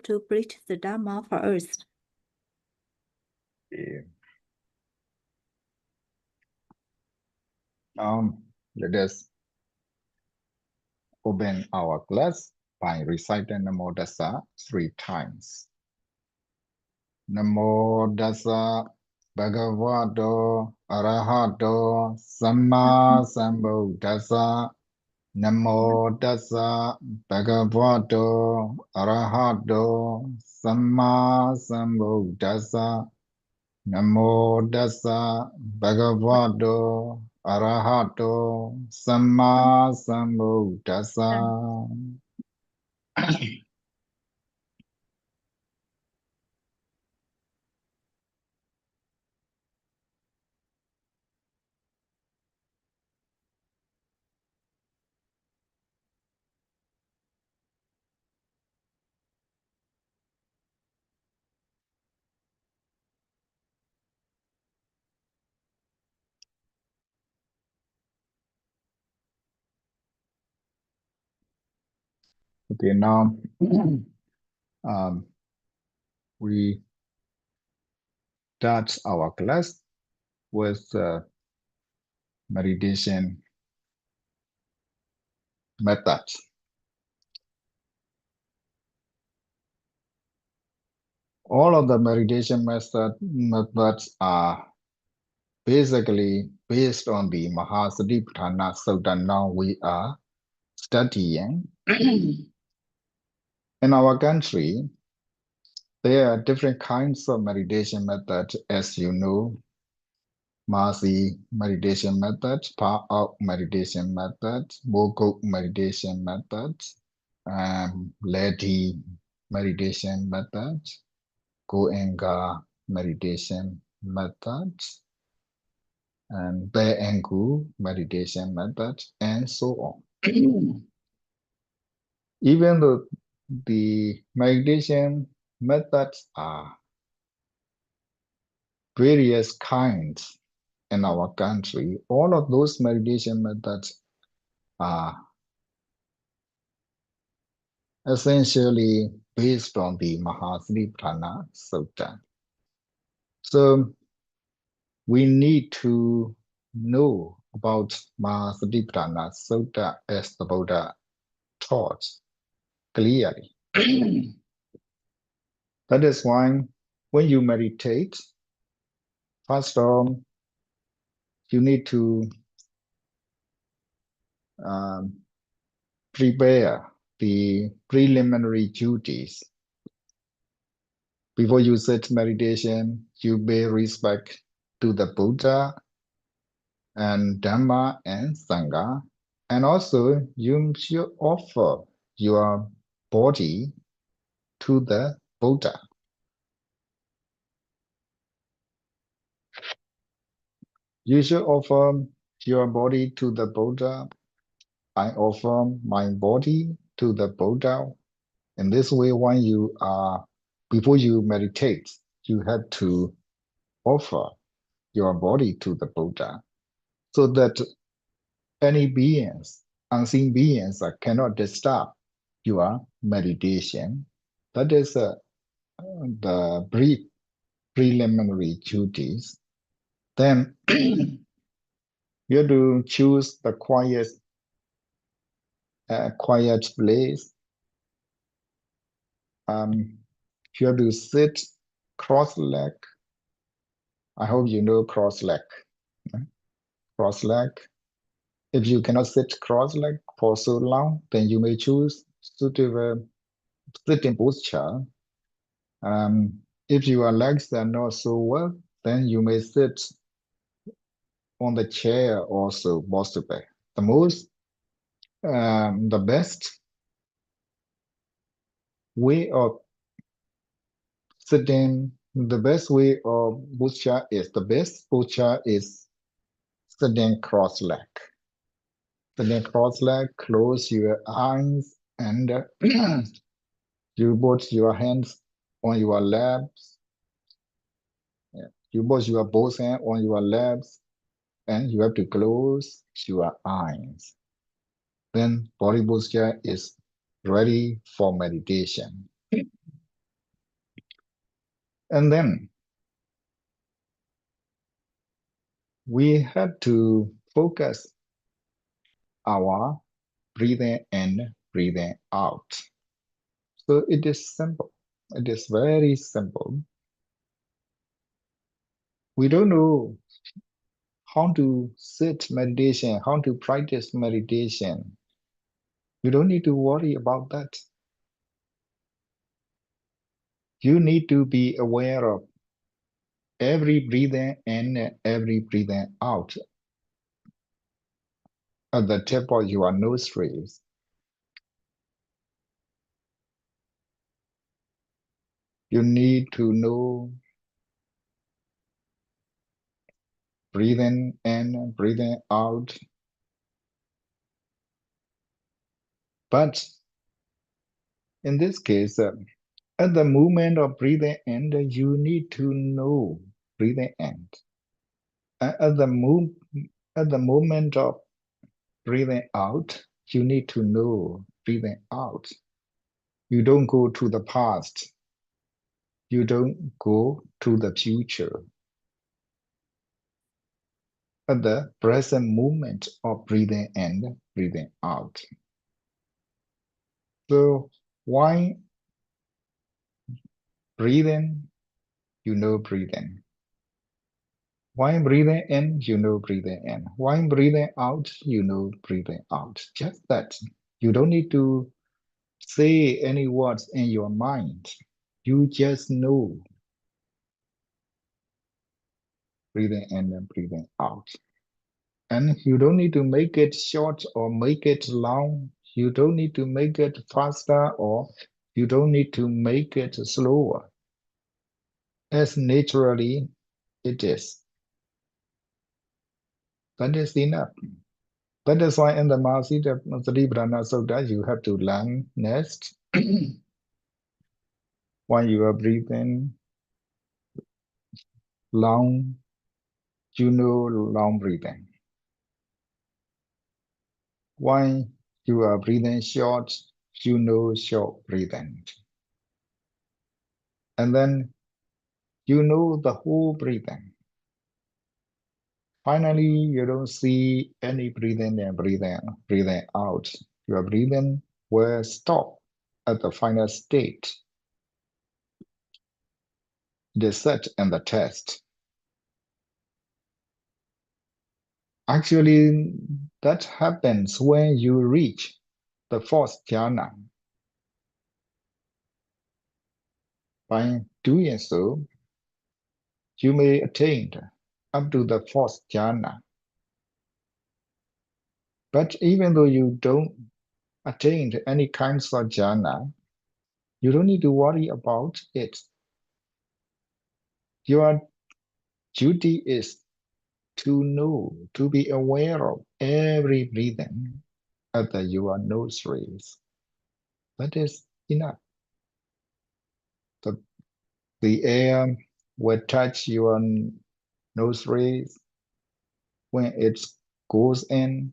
to preach the Dharma for us. Yeah. Let us open our class by reciting Namo Tassa 3 times. Namo Tassa Bhagavato Arahato Samma Sambuddhassa. Namo Tassa Bhagavato Arahato Samma Sambuddhassa. Namo Tassa Bhagavato Arahato Samma Sambuddhassa. Okay, now we start our class with meditation methods. All of the meditation methods are basically based on the Satipatthana Sutta now we are studying. In our country, there are different kinds of meditation methods, as you know. Masi meditation method, Pa-out meditation method, Mogok meditation method, Ledi meditation method, Goenga meditation method, and Bae-Engu meditation method, and so on. Even though the meditation methods are various kinds in our country, all of those meditation methods are essentially based on the Satipatthana Sutta. So we need to know about Satipatthana Sutta as the Buddha taught clearly. That is why when you meditate, first of all, you need to prepare the preliminary duties. Before you sit meditation, you pay respect to the Buddha and Dhamma and Sangha. And also you should offer your body to the Buddha. You should offer your body to the Buddha. I offer my body to the Buddha. In this way, when you are, before you meditate, you have to offer your body to the Buddha so that any beings, unseen beings, cannot disturb your meditation. That is the preliminary duties. Then you have to choose the quiet place. You have to sit cross-leg. I hope you know cross-leg. Cross-leg. If you cannot sit cross-leg for so long, then you may choose suitable sitting posture. If your legs are not so well, then you may sit on the chair also possible. The best way of sitting, the best way of posture is, the best posture is sitting cross-leg. Sitting cross-leg, close your eyes and you put your hands on your laps. You put your both hands on your laps and you have to close your eyes. Then body posture is ready for meditation. And then we have to focus our breathing in, breathing out. So it is simple. It is very simple. We don't know how to sit meditation, how to practice meditation. You don't need to worry about that. You need to be aware of every breathing in, every breathing out at the tip of your nostrils. You need to know breathing in, breathing out. But in this case, at the moment of breathing in, you need to know breathing in. At the moment of breathing out, you need to know breathing out. You don't go to the past. You don't go to the future. At the present moment of breathing in, breathing out. So why breathing? You know breathing. Why breathing in? You know breathing in. Why breathing out? You know breathing out. Just that. You don't need to say any words in your mind. You just know breathing in and breathing out. And you don't need to make it short or make it long. You don't need to make it faster or you don't need to make it slower. As naturally it is. That is enough. That is why in the Satipatthana Sutta you have to learn next. While you are breathing long, you know long breathing. While you are breathing short, you know short breathing. And then you know the whole breathing. Finally, you don't see any breathing and breathing out. Your breathing will stop at the final state. It is set in the test. Actually, that happens when you reach the fourth jhana. By doing so, you may attain up to the fourth jhana. But even though you don't attain any kinds of jhana, you don't need to worry about it. Your duty is to know, to be aware of every breathing at your nostrils. That is enough. The air will touch your nostrils when it goes in,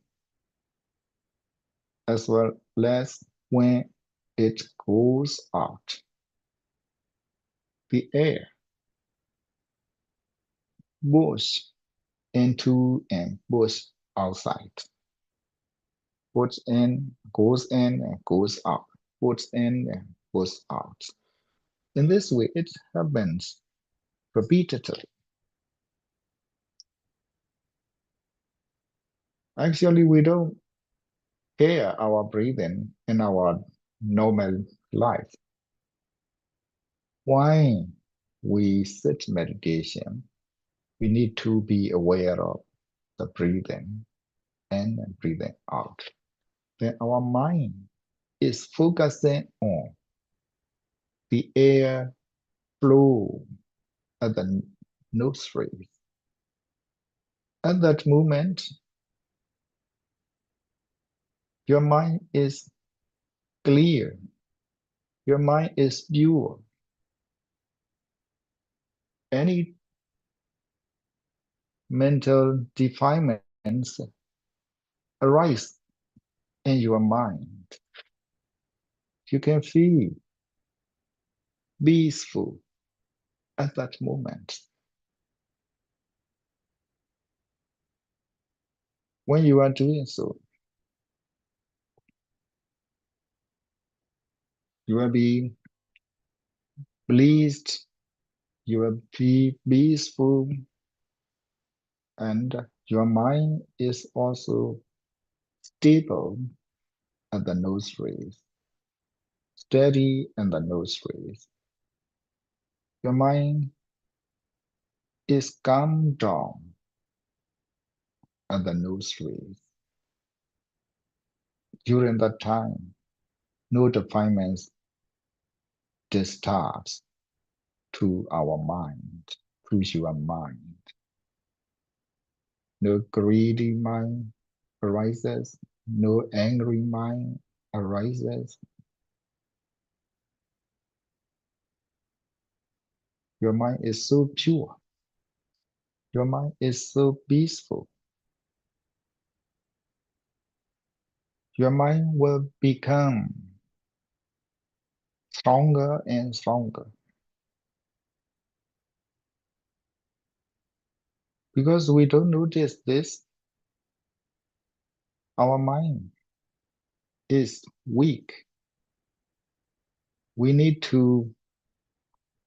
as well as when it goes out. The air moves into and moves outside. Puts in, and goes out. Puts in and goes out. In this way, it happens repeatedly. Actually, we don't hear our breathing in our normal life. Why we sit meditation, we need to be aware of the breathing in and breathing out. Then our mind is focusing on the air flow at the nostrils. At that moment, your mind is clear. Your mind is pure. Any mental defilements arise in your mind. You can feel peaceful. at that moment. When you are doing so, you will be pleased, you will be peaceful, and your mind is also stable at the nostrils, steady at the nostrils. Your mind is calmed down at the nostrils. During that time, no defilements disturbs to our mind, to your mind. No greedy mind arises, no angry mind arises. Your mind is so pure. Your mind is so peaceful. Your mind will become stronger and stronger. Because we don't notice this, our mind is weak. We need to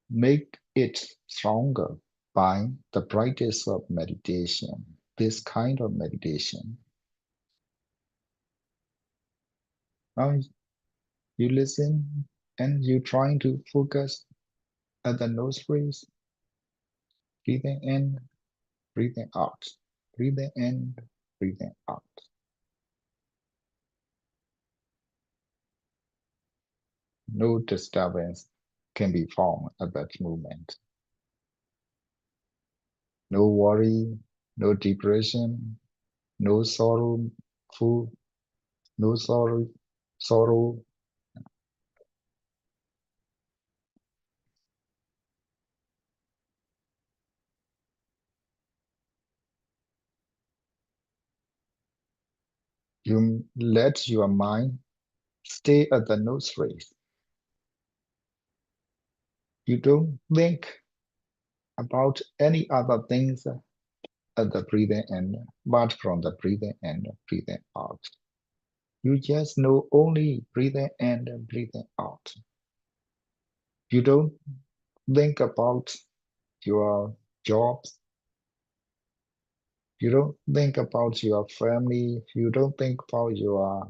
make it stronger by the practice of meditation, this kind of meditation. Now you listen and you trying to focus at the nostrils, breathing in, breathing out, breathing in, breathing out. No disturbance can be found at that moment. No worry, no depression, no sorrowful, no sorrow. You let your mind stay at the nostrils. You don't think about any other things at the breathing in, but from the breathing in, breathing out. You just know only breathing in and breathing out. You don't think about your jobs. You don't think about your family. You don't think about your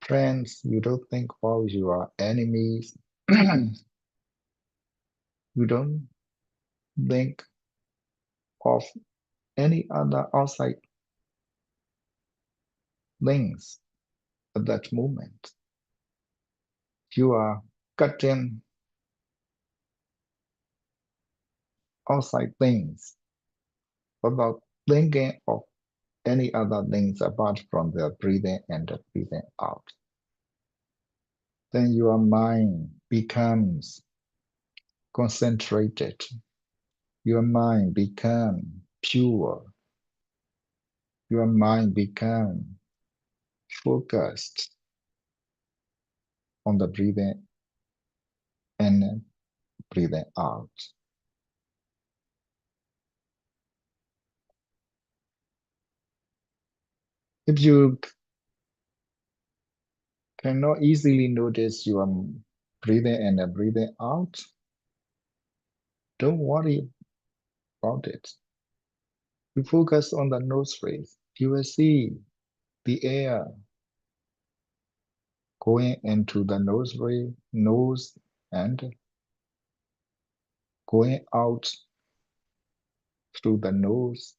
friends. You don't think about your enemies. You don't think of any other outside things at that moment. You are cutting outside things without thinking of any other things apart from the breathing and the breathing out. Then your mind becomes concentrated. Your mind becomes pure. Your mind becomes focused on the breathing and breathing out. If you cannot easily notice your breathing and breathing out, don't worry about it. You focus on the nostrils. You will see the air going into the nose and going out through the nose.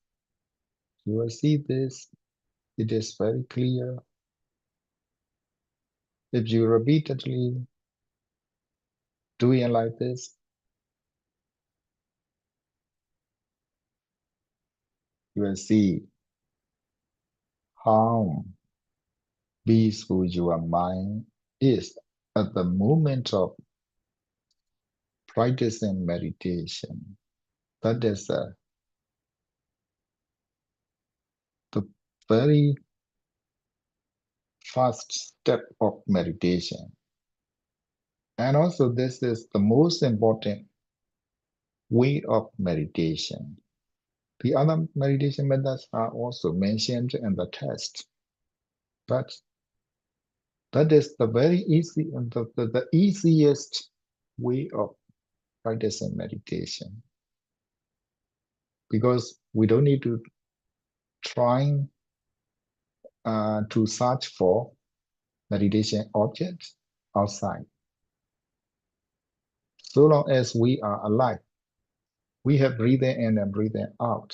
You will see this. It is very clear. If you repeatedly do it like this, you will see how peaceful your mind is at the moment of practicing meditation. That is the very first step of meditation. And also, this is the most important way of meditation. The other meditation methods are also mentioned in the text, but that is the very easy and the easiest way of practicing meditation, because we don't need to try to search for meditation objects outside. So long as we are alive, we have breathing in and breathing out.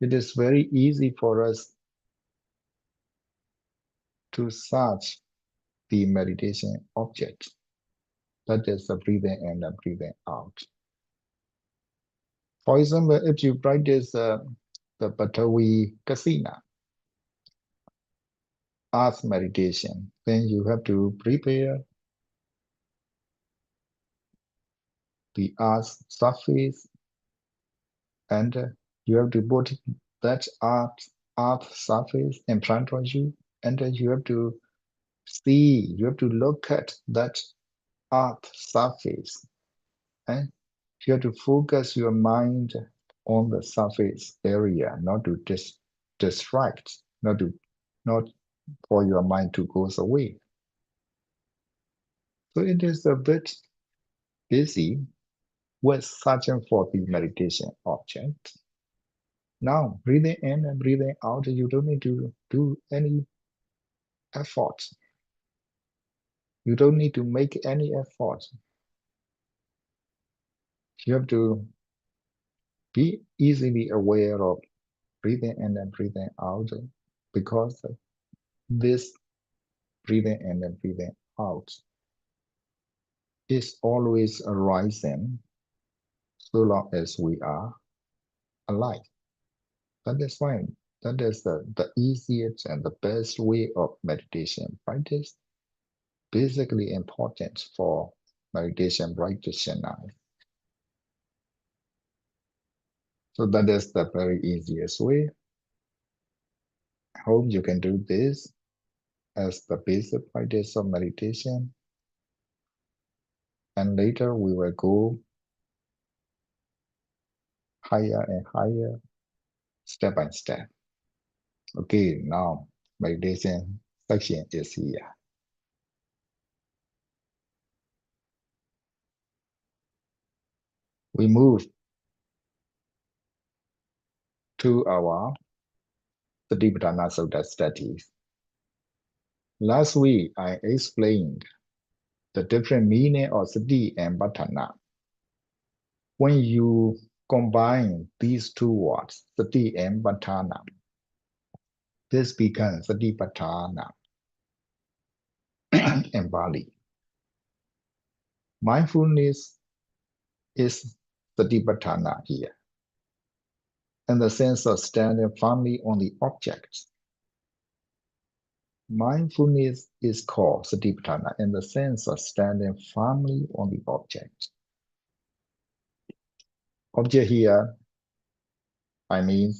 It is very easy for us to search the meditation object. That is the breathing in and breathing out. For example, if you practice the Patavi Kasina, earth meditation, then you have to prepare the earth surface, and you have to put that earth surface in front of you, and you have to see, you have to look at that earth surface, and you have to focus your mind on the surface area, not to distract, not for your mind to go away. So it is a bit busy with searching for the meditation object. Now, breathing in and breathing out, you don't need to do any effort. You don't need to make any effort. You have to be easily aware of breathing in and breathing out, because this breathing in and breathing out is always arising so long as we are alive. That is why that is the easiest and the best way of meditation practice, basically important for meditation practitioners. So that is the very easiest way. I hope you can do this as the basic practice of meditation. And later we will go higher and higher, step by step. Okay, now meditation section is here. We move to our Satipatthana Sutta studies. Last week, I explained the different meaning of sati and patthana. When you combine these two words, sati and patthana, this becomes Satipatthana in Bali. Mindfulness is Satipatthana here, in the sense of standing firmly on the object. Mindfulness is called Satipatthana in the sense of standing firmly on the object. Object here, I mean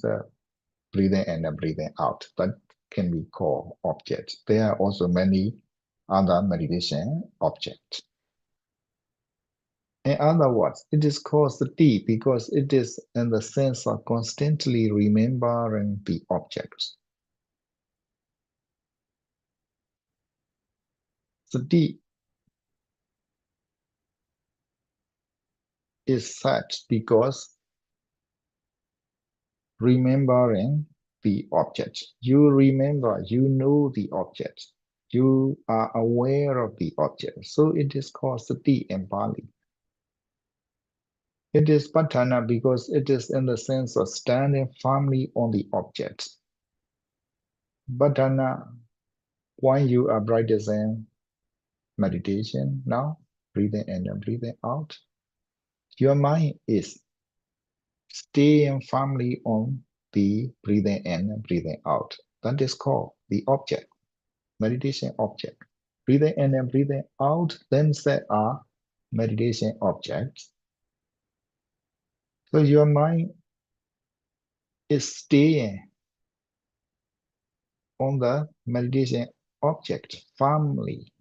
breathing in and breathing out. That can be called object. There are also many other meditation objects. In other words, it is called sati because it is in the sense of constantly remembering the objects. Sati is such because remembering the object. You remember, you know the object. You are aware of the object. So it is called sati in Pali. It is patthana because it is in the sense of standing firmly on the object. Patthana, when you are practicing meditation now, breathing in and breathing out, your mind is staying firmly on the breathing in and breathing out. That is called the object, meditation object. Breathing in and breathing out themselves are meditation objects. So your mind is staying on the meditation object firmly.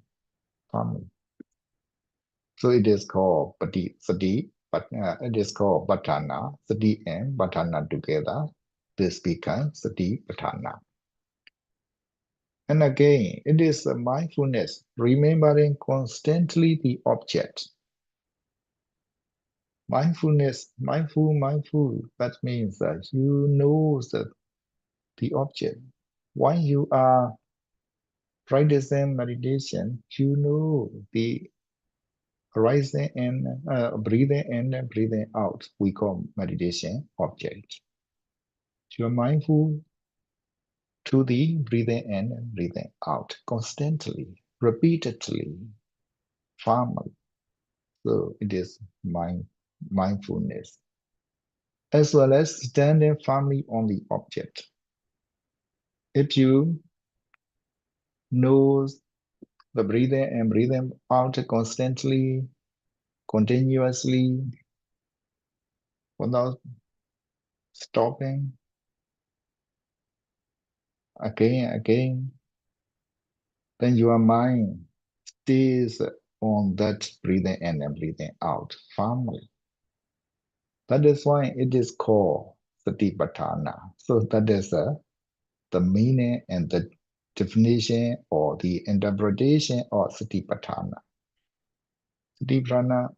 So it is called sati but it is called Patthana, Sati and Patthana together. This becomes Satipatthana. And again, it is a mindfulness, remembering constantly the object. Mindfulness, mindful, that means that you know the object. When you are practicing meditation, you know the rising and breathing in and breathing out. We call meditation object. You are mindful to the breathing in and breathing out constantly, repeatedly, firmly. So it is mindfulness, as well as standing firmly on the object. If you know the breathing and breathing out constantly, continuously, without stopping, again, then your mind stays on that breathing in and breathing out firmly. That is why it is called Satipatthana. So that is the meaning and the definition or the interpretation of Satipatthana. Satipatthana,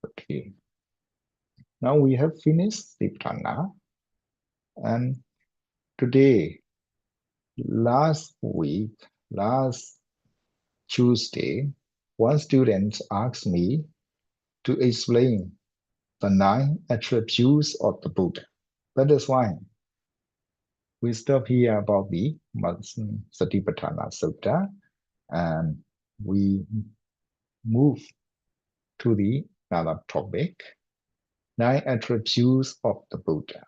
okay. Now we have finished Satipatthana, and today, last Tuesday, one student asked me to explain the 9 attributes of the Buddha. That is why we stop here about the Satipatthana Sutta, and we move to the another topic, 9 attributes of the Buddha.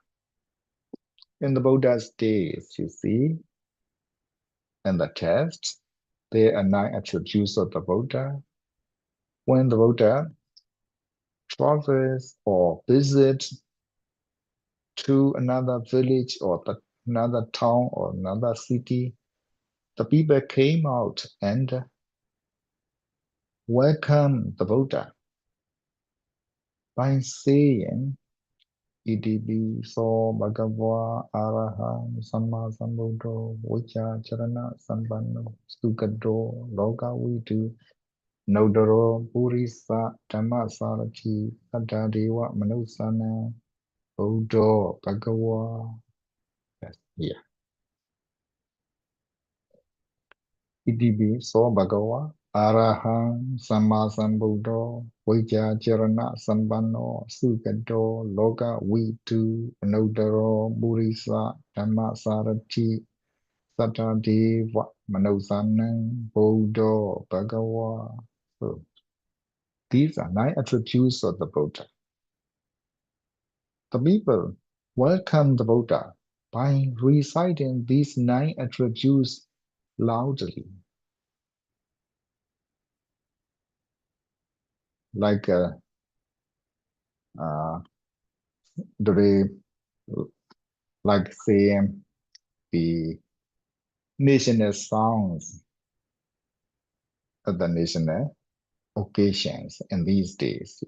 In the Buddha's days, you see, in the text, there are 9 attributes of the Buddha. When the Buddha travels or visits to another village or another town or another city, the people came out and welcomed the Buddha by saying, Idibi so Bhagava Araham Samma Sambuddho Vajja Charana Sampanno Sukadho Loka Vidu Nodaro Purisa Dhamma Sarati Saddha Manusana Buddho Bhagava. Yes, yeah. Idibi so Bhagava Araham Samma Sambuddho Vajja Charana Sampanno Sukadho Loka Vidu Nodaro Purisa Dhamma Sarati Sattva Manosanang Buddha Bhagava. So these are 9 attributes of the Buddha. The people welcome the Buddha by reciting these 9 attributes loudly. Like today, like say the national songs at the national occasions in these days,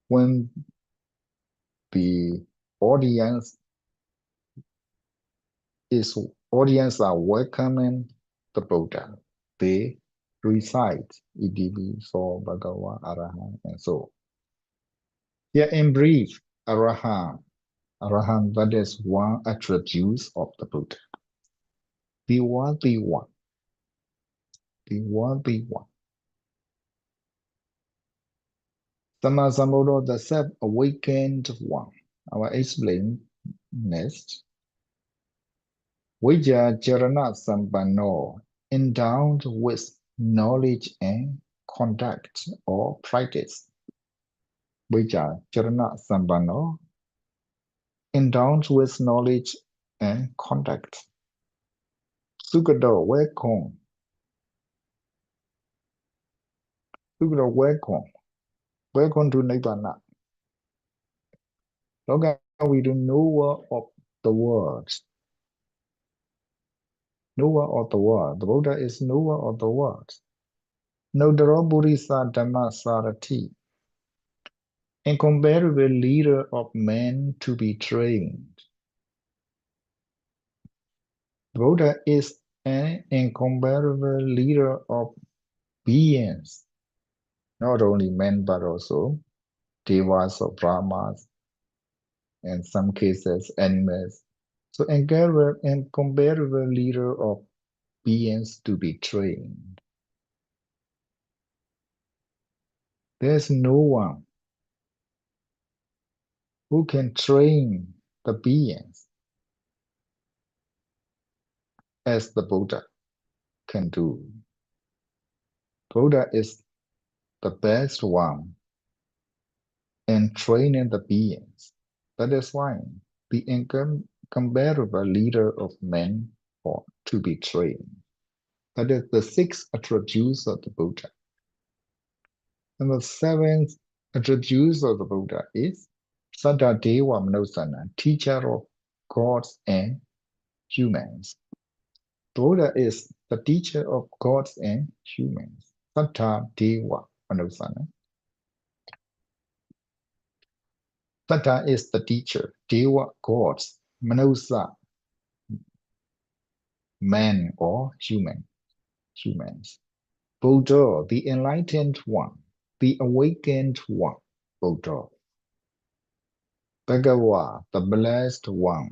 when the audience are welcoming the Buddha, they recite Idibi so Bhagava Arahant and so. Yeah, in brief, Arahant, that is one attribute of the Buddha. The worthy one. Samma Sambuddho, the self-awakened one. I will explain next. Vajja Charana Sampanno, endowed with knowledge and conduct or practice. Vajja Charana Sampanno, endowed with knowledge and conduct. Sukado welcome. Welcome to Nibbana. Loka we do knower of the world. Knower of the world. The Buddha is knower of the world. Nodaro Burisa Dhamma Sarati, incomparable leader of men to be trained. Buddha is an incomparable leader of beings, not only men but also devas or brahmas, in some cases animals. So incomparable leader of beings to be trained. There's no one who can train the beings as the Buddha can do. Buddha is the best one in training the beings. That is why the incomparable leader of men ought to be trained. That is the 6 attributes of the Buddha. And the 7th attributes of the Buddha is Saddha Deva Manusana, teacher of gods and humans. Buddha is the teacher of gods and humans. Saddha Deva Manusana. Saddha is the teacher, Deva, gods, Manusa, man or humans. Buddha, the enlightened one, the awakened one, Buddha. Bhagawa, the blessed one,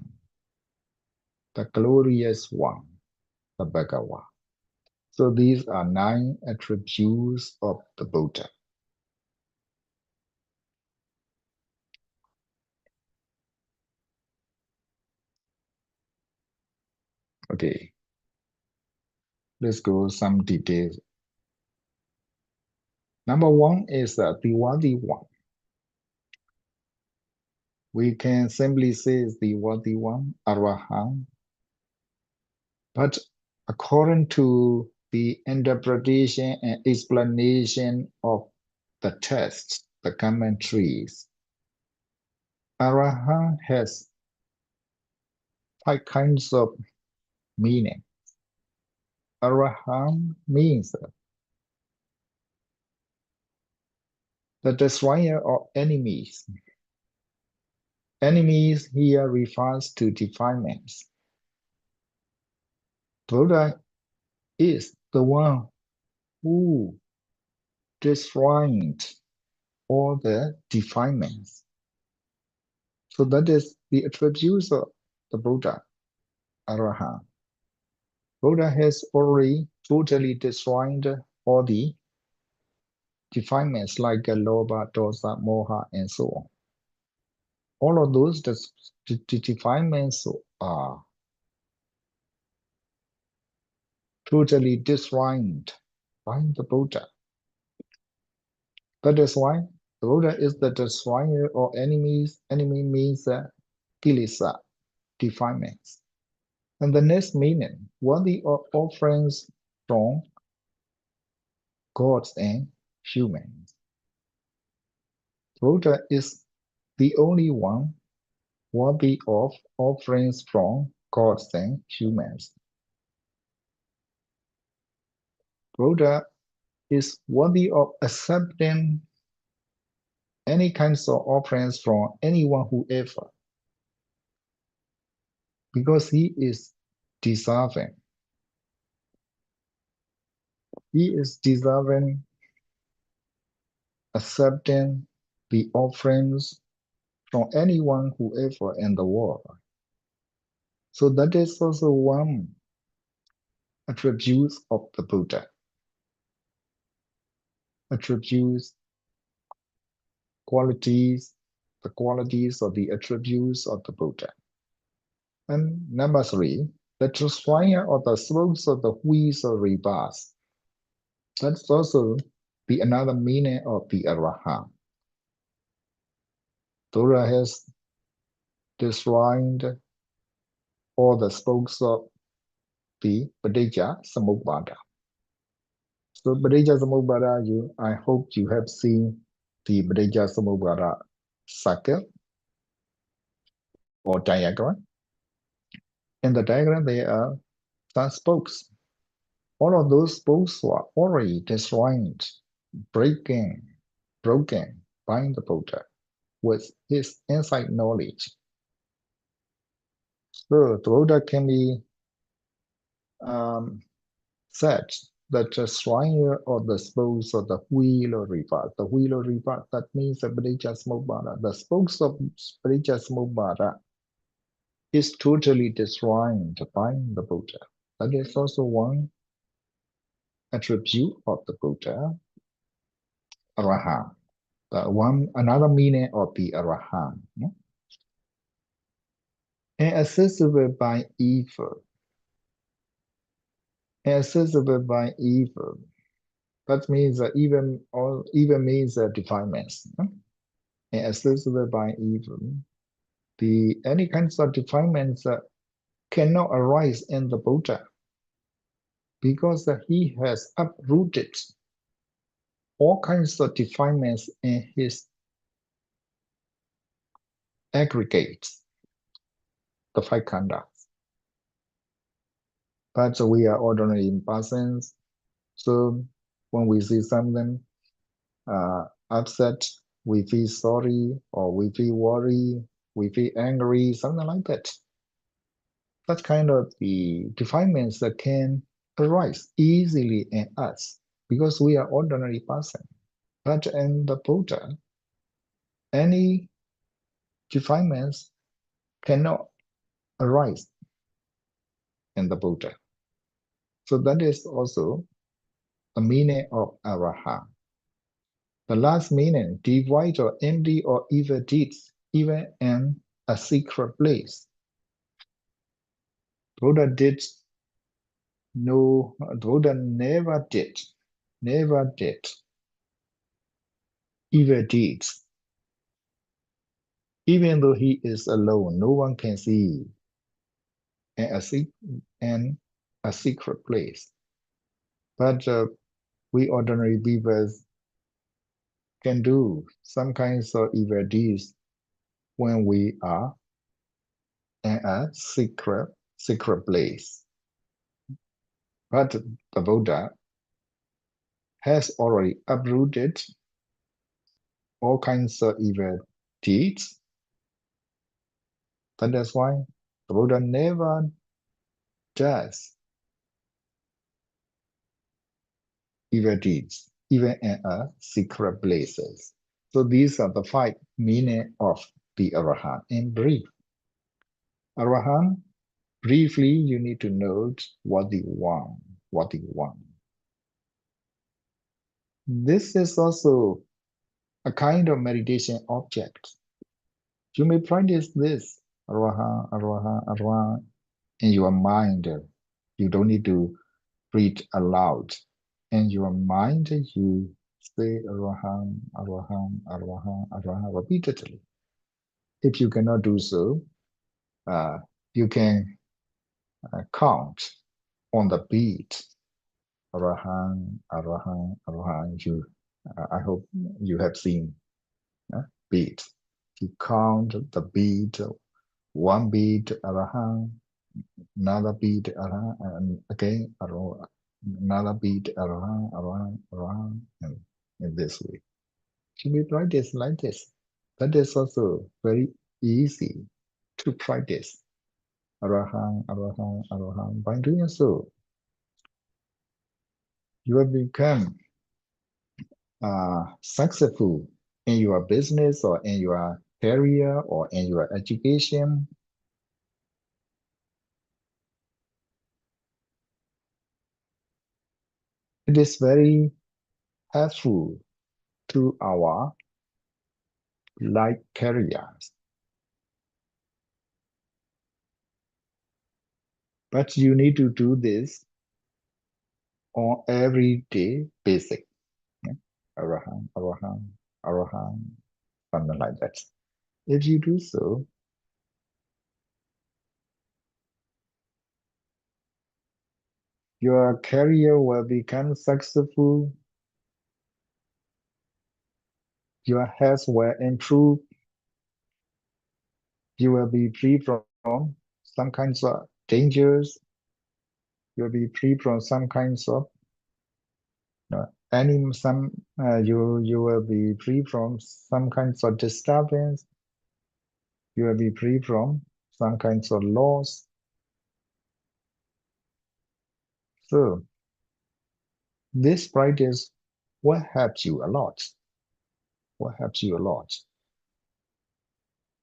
the glorious one, the Bhagawa. So these are 9 attributes of the Buddha. Okay, let's go some details. Number 1 is the worthy one. We can simply say the worthy one, Arahant. But according to the interpretation and explanation of the texts, the commentaries, Arahant has 5 kinds of meaning. Arahant means the destroyer of enemies. Enemies here refers to defilements. Buddha is the one who destroyed all the defilements. So that is the attributes of the Buddha, Arahant. Buddha has already totally destroyed all the defilements like Lobha, Dosa, Moha, and so on. All of those defilements are totally destroyed by the Buddha. That is why the Buddha is the destroyer of enemies. Enemy means kilesa, defilements. And the next meaning, worthy of offerings from gods and humans. Buddha is the only one worthy of offerings from gods and humans. Buddha is worthy of accepting any kinds of offerings from anyone whoever, because he is deserving. He is deserving accepting the offerings from anyone whoever in the world. So that is also one attribute of the Buddha. Attributes, qualities, the qualities or the attributes of the Buddha. And number 3, the destroyer of the throats of the wheels or rebars. That's also the another meaning of the Arahant. Buddha has destroyed all the spokes of the Paticca Samuppada. So Paticca Samuppada, I hope you have seen the Paticca Samuppada circle or diagram. In the diagram, there are some spokes. All of those books were already destroyed, broken by the Buddha with his insight knowledge. So the Buddha can be said that the destroyer of the spokes of the wheel of rebirth. The wheel of rebirth, that means the Parijasmupada. The spokes of Parijasmupada is totally destroyed by the Buddha. That is also one attribute of the Buddha, Arahant. Another meaning of the Arahant. Inaccessible by evil. Inaccessible by evil. That means even means defilements. Inaccessible by evil. Any kinds of defilements cannot arise in the Buddha because he has uprooted all kinds of defilements in his aggregates, the five khandhas. But we are ordinary persons, so when we see something upset, we feel sorry, or we feel worry, we feel angry, something like that. That kind of the defilements that can arise easily in us because we are ordinary person. But in the Buddha, any defilements cannot arise in the Buddha. So that is also the meaning of Arahant. The last meaning, devoid or empty or evil deeds, even in a secret place. Buddha never did evil deeds. Even though he is alone, no one can see in a secret place. But we ordinary people can do some kinds of evil deeds when we are in a secret place. But the Buddha has already uprooted all kinds of evil deeds. That is why the Buddha never does evil deeds, even in a secret places. So these are the five meaning of the Arahant in brief. Arahant, briefly, you need to note what they want. This is also a kind of meditation object. You may practice this, Arahant, in your mind. You don't need to read aloud. In your mind, you say Arahant repeatedly. If you cannot do so, you can count on the beat. Arahant. I hope you have seen beat. You count the beat, one beat Arahant, another beat Arahant, and again another beat Arahant, and in this way. You may practice like this. That is also very easy to practice. Arahant. By doing so, you will become successful in your business or in your career or in your education. It is very helpful to our life careers. But you need to do this on everyday basis. Arahant, something like that. If you do so, your career will become successful, your health will improve, you will be free from some kinds of dangers, You will be free from some kinds of you will be free from some kinds of disturbance. You will be free from some kinds of loss. So this practice will help you a lot. Will help you a lot.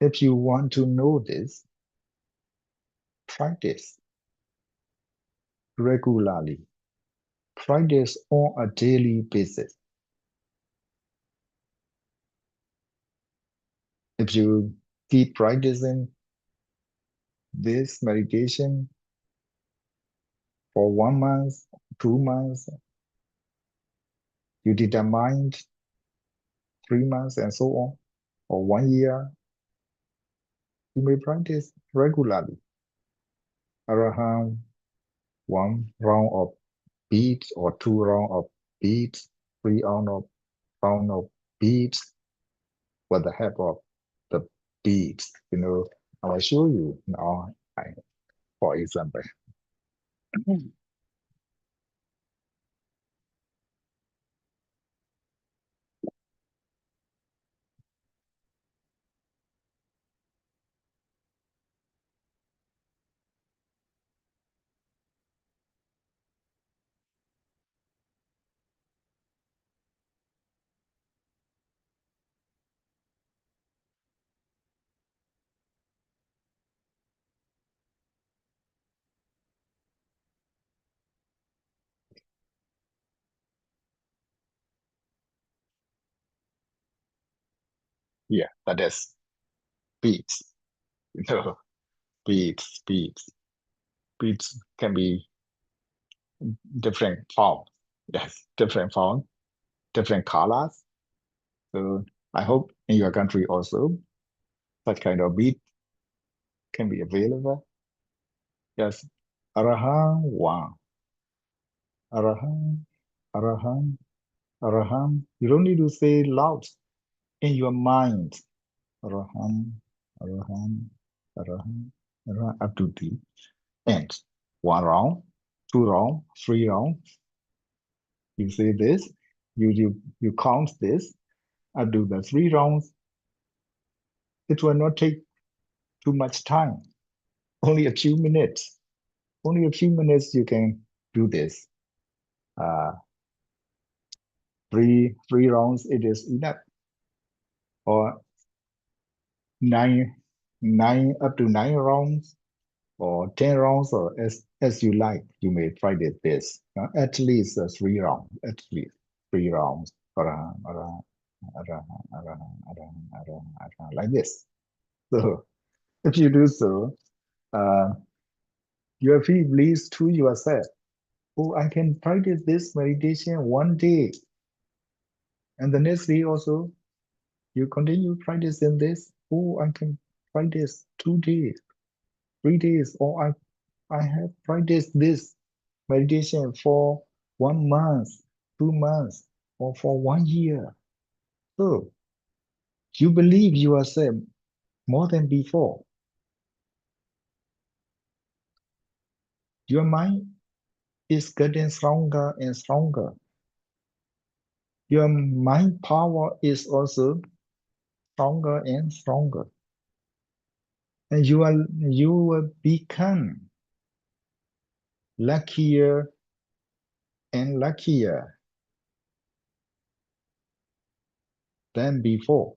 If you want to know this, practice regularly. Practice on a daily basis. If you keep practicing this meditation for 1 month, 2 months, you determine 3 months and so on, or 1 year, you may practice regularly. Around 1 round of beats or 2 round of beats, 3 round of beats with the help of the beats. I will show you now, for example. Yeah, that is beats. Beats. Beats can be different form. Yes, different form, different colors. So I hope in your country also such kind of beat can be available. Yes, Araham one, Araham, Araham, Araham. You don't need to say loud in your mind. Araham, Araham, Araham, Araham, up to the end. 1 round, 2 round, 3 round. You say this, you count this, up to the 3 rounds. It will not take too much time. Only a few minutes. Only a few minutes you can do this. 3 rounds, it is enough. Or 9 up to 9 rounds, or 10 rounds, or as you like. You may try this. At least 3 rounds. At least 3 rounds. Like this. So if you do so, you feel pleased to yourself. Oh, I can practice this meditation 1 day. And the next day also, you continue practicing this. Oh, I can practice 2 days, 3 days, or I have practiced this meditation for 1 month, 2 months, or for 1 year. So you believe yourself more than before. Your mind is getting stronger and stronger. Your mind power is also stronger and stronger. And you will become luckier and luckier than before.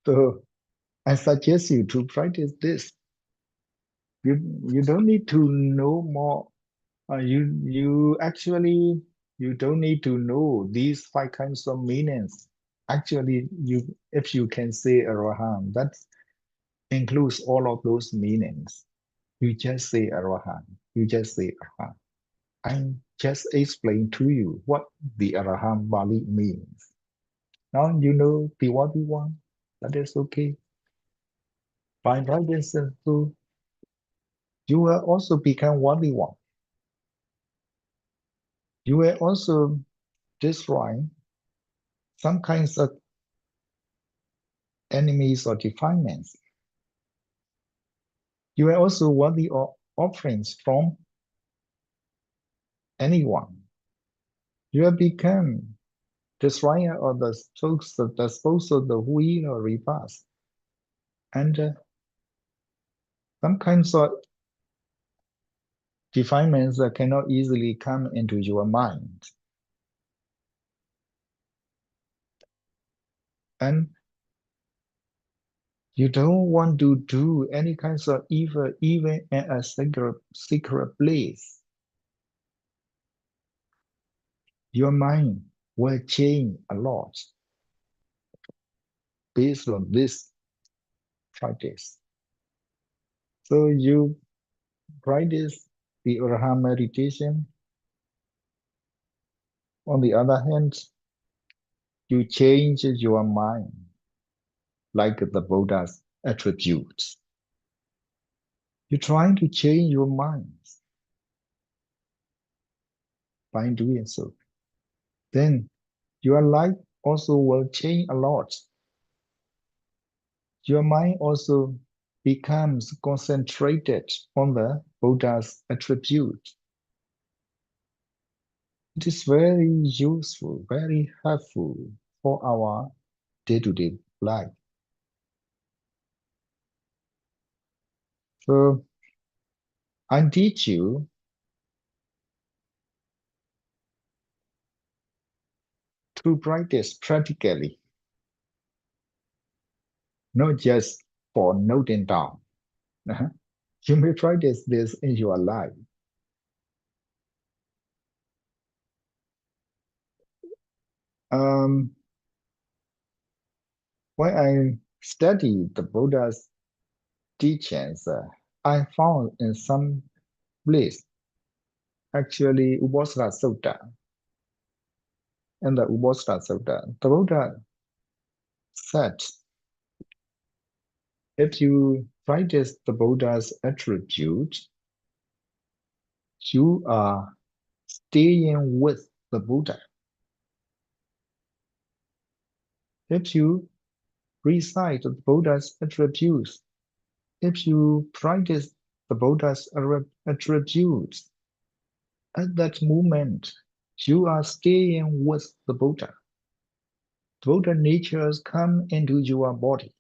So I suggest you to practice this. You don't need to know more. You actually you don't need to know these 5 kinds of meanings. Actually, if you can say Arahant, that includes all of those meanings. You just say Arahant. You just say Arahant. I just explain to you what the Arahant Bali means. Now you know the what you want. That is okay. By practice, so you will also become what you want. You will also destroy some kinds of enemies or defilements. You are also worthy of offerings from anyone. You have become destroyer or the spouse of the wheel or reverse. And some kinds of defilements that cannot easily come into your mind. And you don't want to do any kinds of evil even in a secret place. Your mind will change a lot based on this practice. So you practice the Arahant meditation. On the other hand, you change your mind like the Buddha's attributes. You're trying to change your mind by doing so. Then your life also will change a lot. Your mind also becomes concentrated on the Buddha's attribute. It is very useful, very helpful for our day-to-day life. So I teach you to practice practically, not just for noting down. You may practice this in your life. When I studied the Buddha's teachings, I found in some place, actually Ubosra Sutta, in the Ubosra Sutta, the Buddha said, if you practice the Buddha's attribute, you are staying with the Buddha. If you recite the Buddha's attributes, if you practice the Buddha's attributes, at that moment, you are staying with the Buddha. The Buddha natures come into your body.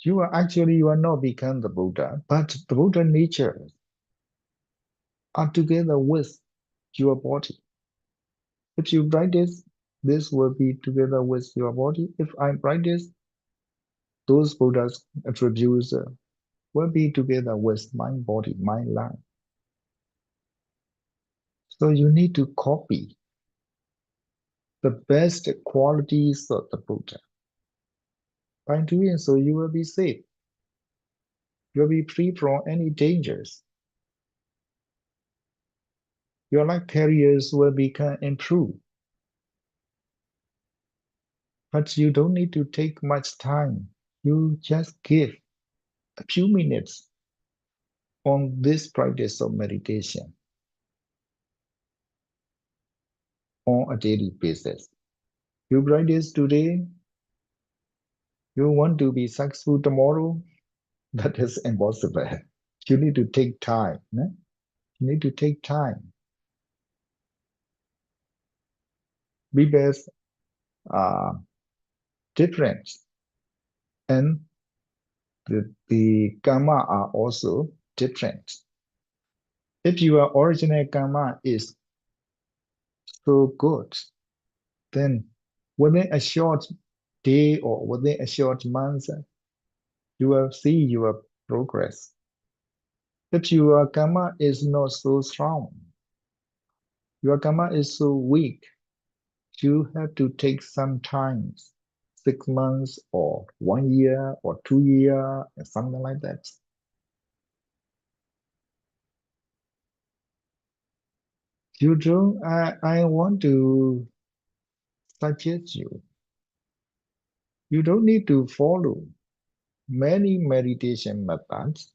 You are not become the Buddha, but the Buddha natures are together with your body. If you practice, this will be together with your body. If I practice, those Buddha's attributes will be together with my body, my life. So you need to copy the best qualities of the Buddha. By doing so, you will be safe. You will be free from any dangers. Your life careers will become improved. But you don't need to take much time. You just give a few minutes on this practice of meditation on a daily basis. You practice today, you want to be successful tomorrow, that is impossible. You need to take time. You need to take time. Because different and the karma are also different. If your original karma is so good, then within a short day or within a short month, you will see your progress. If your karma is not so strong, your karma is so weak, you have to take some time, 6 months or 1 year or 2 years, something like that. You don't, I want to suggest you don't need to follow many meditation methods.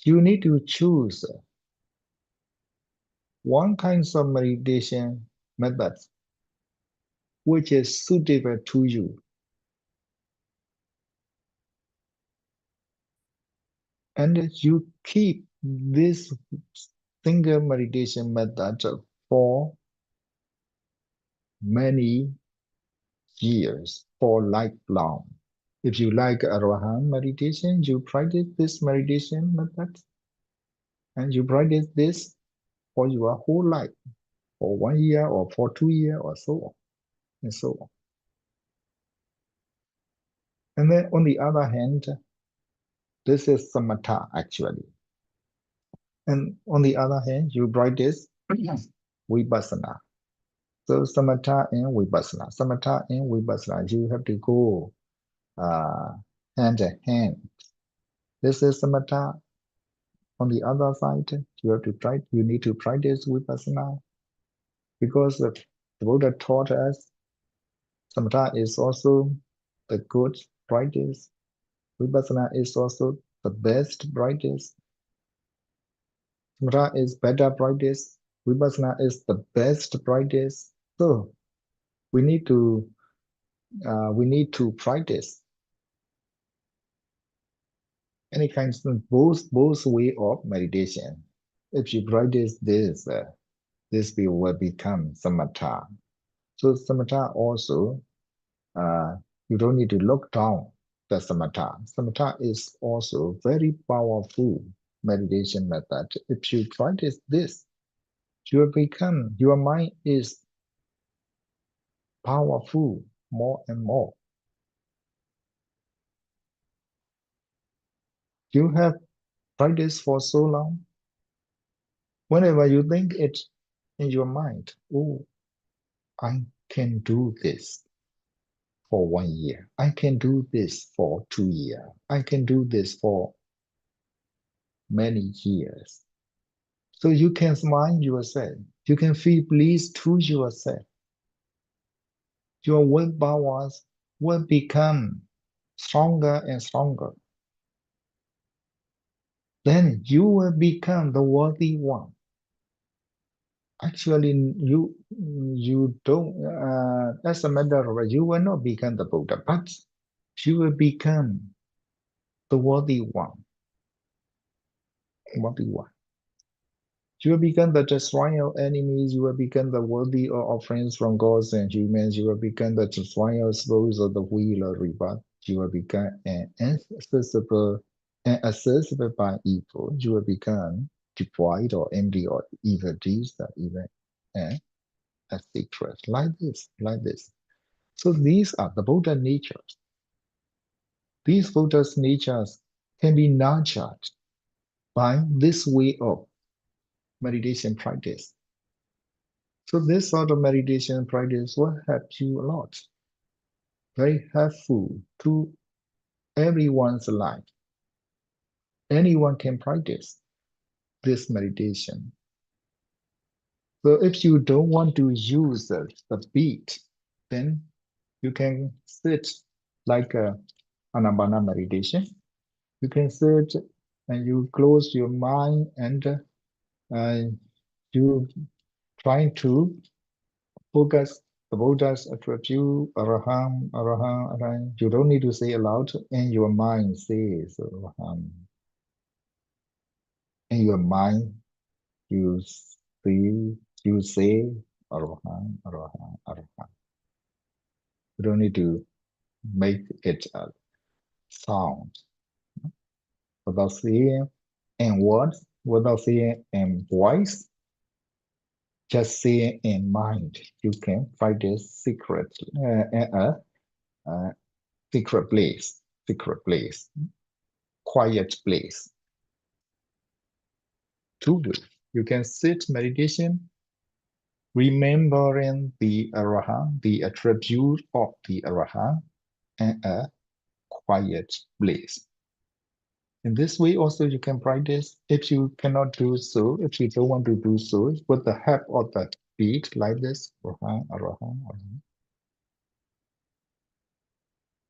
You need to choose one kind of meditation method which is suitable to you. And you keep this single meditation method for many years, for lifelong. If you like Arahant meditation, you practice this meditation method and you practice this for your whole life, for 1 year or for 2 years or so on, and so on. And then on the other hand, this is samatha actually. And on the other hand, you practice vipassana. So samatha and vipassana. Samatha and vipassana, you have to go hand in hand. This is samatha. On the other side, you need to practice vipassana because the Buddha taught us samatha is also the good practice. Vipassana is also the best practice. Samatha is better practice. Vipassana is the best practice. So we need to practice any kinds of both way of meditation. If you practice this, this will become samatha. So samatha also, you don't need to look down the samatha. Samatha is also very powerful meditation method. If you practice this, your mind is powerful more and more. You have practiced for so long. Whenever you think it in your mind, oh, I can do this for 1 year. I can do this for 2 years. I can do this for many years. So you can smile yourself. You can feel pleased to yourself. Your willpowers will become stronger and stronger. Then you will become the worthy one. Actually, you don't, as a matter of you will not become the Buddha, but you will become the worthy one. Worthy one. You will become the destroyer of enemies. You will become the worthy of offerings from gods and humans. You will become the destroyer of souls of the wheel of rebirth. You will become an accessible by evil. You will become devoid or empty or evil deeds that even a secret like this, like this. So these are the Buddha natures. These Buddha's natures can be nurtured by this way of meditation practice. So this sort of meditation practice will help you a lot. Very helpful to everyone's life. Anyone can practice this meditation. So if you don't want to use the beat, then you can sit like a Anapana meditation. You can sit and you close your mind and you trying to focus the Buddha's attribute, Araham, Araham, Araham. You don't need to say aloud, and your mind says Araham. In your mind, you say Araham, Araham, Araham. You don't need to make it a sound without saying in words, without saying in voice. Just say in mind, you can find this secret, secret place, quiet place. To do, you can sit meditation, remembering the Arahant, the attribute of the Arahant, and a quiet place. In this way, also you can practice. If you cannot do so, if you don't want to do so, with the help of the beat like this, Arahant, Arahant, Arahant.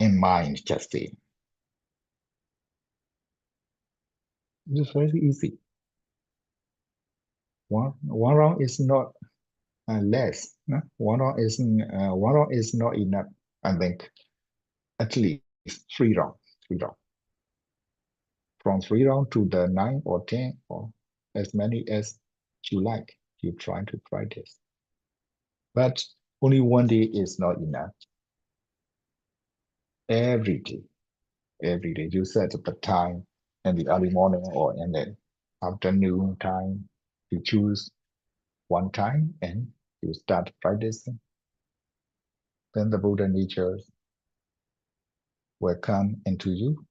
In mind, just say. It's very easy. One round is not less. No? One round is not enough. I think at least 3 rounds. 3 rounds. from 3 rounds to the 9 or 10 or as many as you like. You try to practice. But only one day is not enough. Every day you set up a time in the early morning or in the afternoon time. You choose one time and you start practicing. Then the Buddha nature will come into you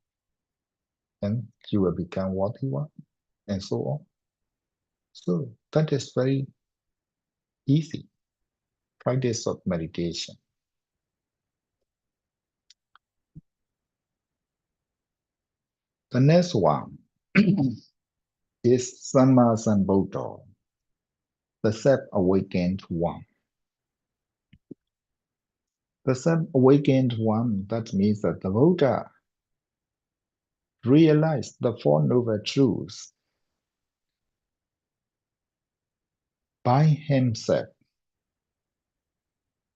and you will become what you want and so on. So that is very easy practice of meditation. The next one is Samma Sambuddha, the self-awakened one. The self-awakened one, that means that the Buddha realized the Four Noble Truths by himself.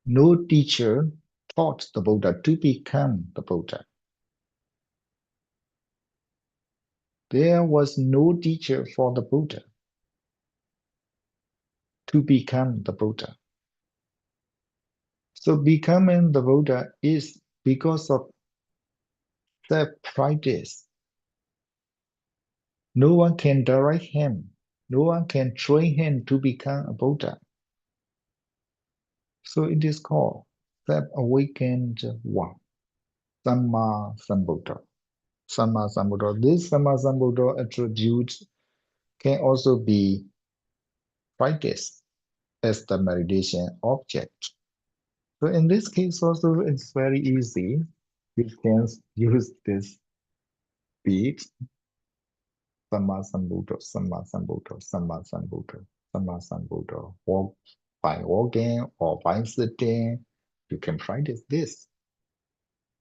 No teacher taught the Buddha to become the Buddha. There was no teacher for the Buddha to become the Buddha. So becoming the Buddha is because of self-practice. No one can direct him. No one can train him to become a Buddha. So it is called self-awakened one, Samma Sambuddha. Samma Sambuddha. This Samma Sambuddha attribute can also be practiced as the meditation object. So in this case also it's very easy. You can use this beat, Samma Sambuddha, Samma Sambuddha, Samma Sambuddha, Samma Sambuddha. Walk by walking or by sitting, you can practice this.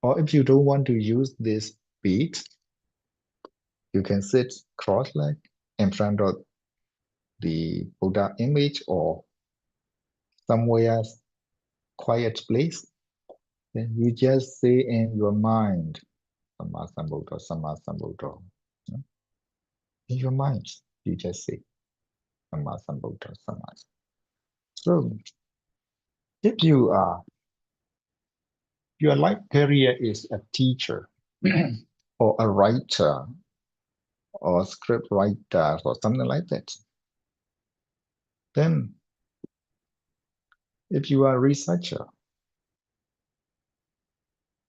Or if you don't want to use this beat, you can sit cross-legged in front of the Buddha image or somewhere quiet place. Then you just say in your mind, Samma Sambuddha, Samma Sambuddha. In your mind, you just say Samma Sambuddha, Samma. So if your life career is a teacher or a writer or a script writer or something like that, then if you are a researcher,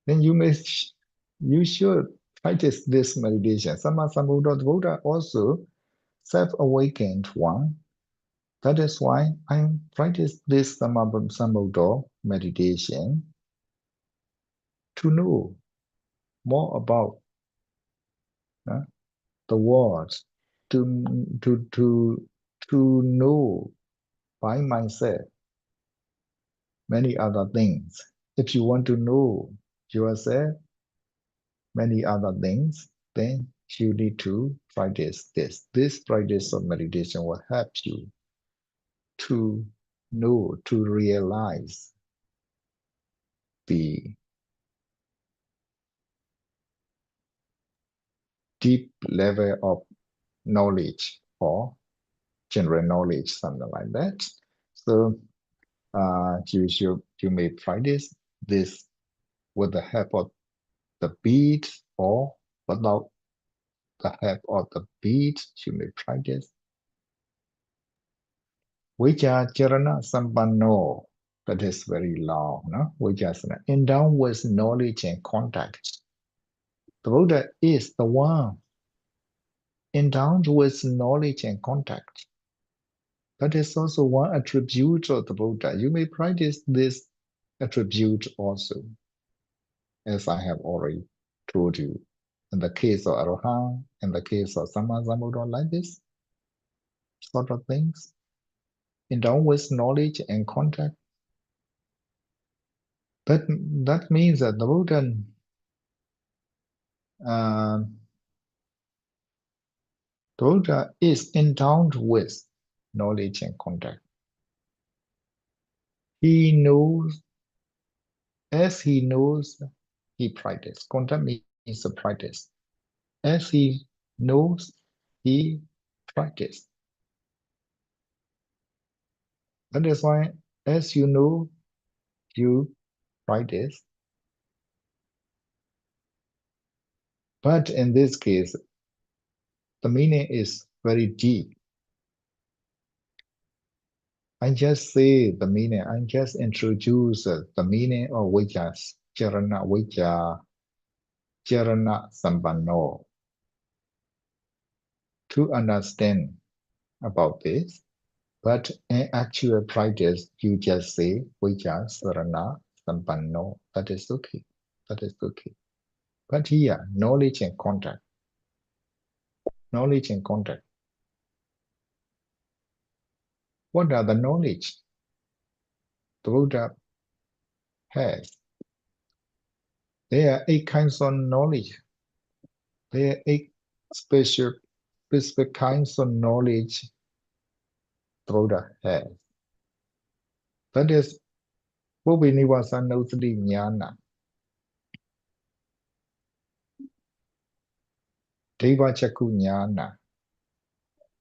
then you should practice this meditation. Samma Sambuddha, the Buddha also self-awakened one. That is why I practice this Samma Sambuddha meditation to know more about the words, to know by myself many other things. If you want to know yourself many other things, then you need to practice this. This practice of meditation will help you to know, to realize the deep level of knowledge or general knowledge, something like that. So you may practice this with the help of the beat or without the help of the beat, you may practice. Vijayacharana Sampanno, that is very long, no? Vijayacharana, endowed with knowledge and contact. The Buddha is the one endowed with knowledge and contact. That is also one attribute of the Buddha. You may practice this attribute also, as I have already told you. In the case of Arahant, in the case of Samma Sambuddha, like this sort of things, endowed with knowledge and contact. That means that the Buddha is endowed with knowledge and contact. He knows, as he knows, he practices. Contact means a practice. As he knows he practice. That is why, as you know, you practice. But in this case, the meaning is very deep. I just say the meaning, I just introduce the meaning of Vijjas, Charana Vijja, Charana Sambanno. To understand about this, but in actual practice, you just say Vijja, Sarana, Sambanno. That is okay. That is okay. But here, knowledge and contact. Knowledge and contact. What are the knowledge the Buddha has? There are 8 kinds of knowledge. There are 8 specific kinds of knowledge the Buddha has. That is Bhubbinivasanossati Jnana, Devachakku Jnana,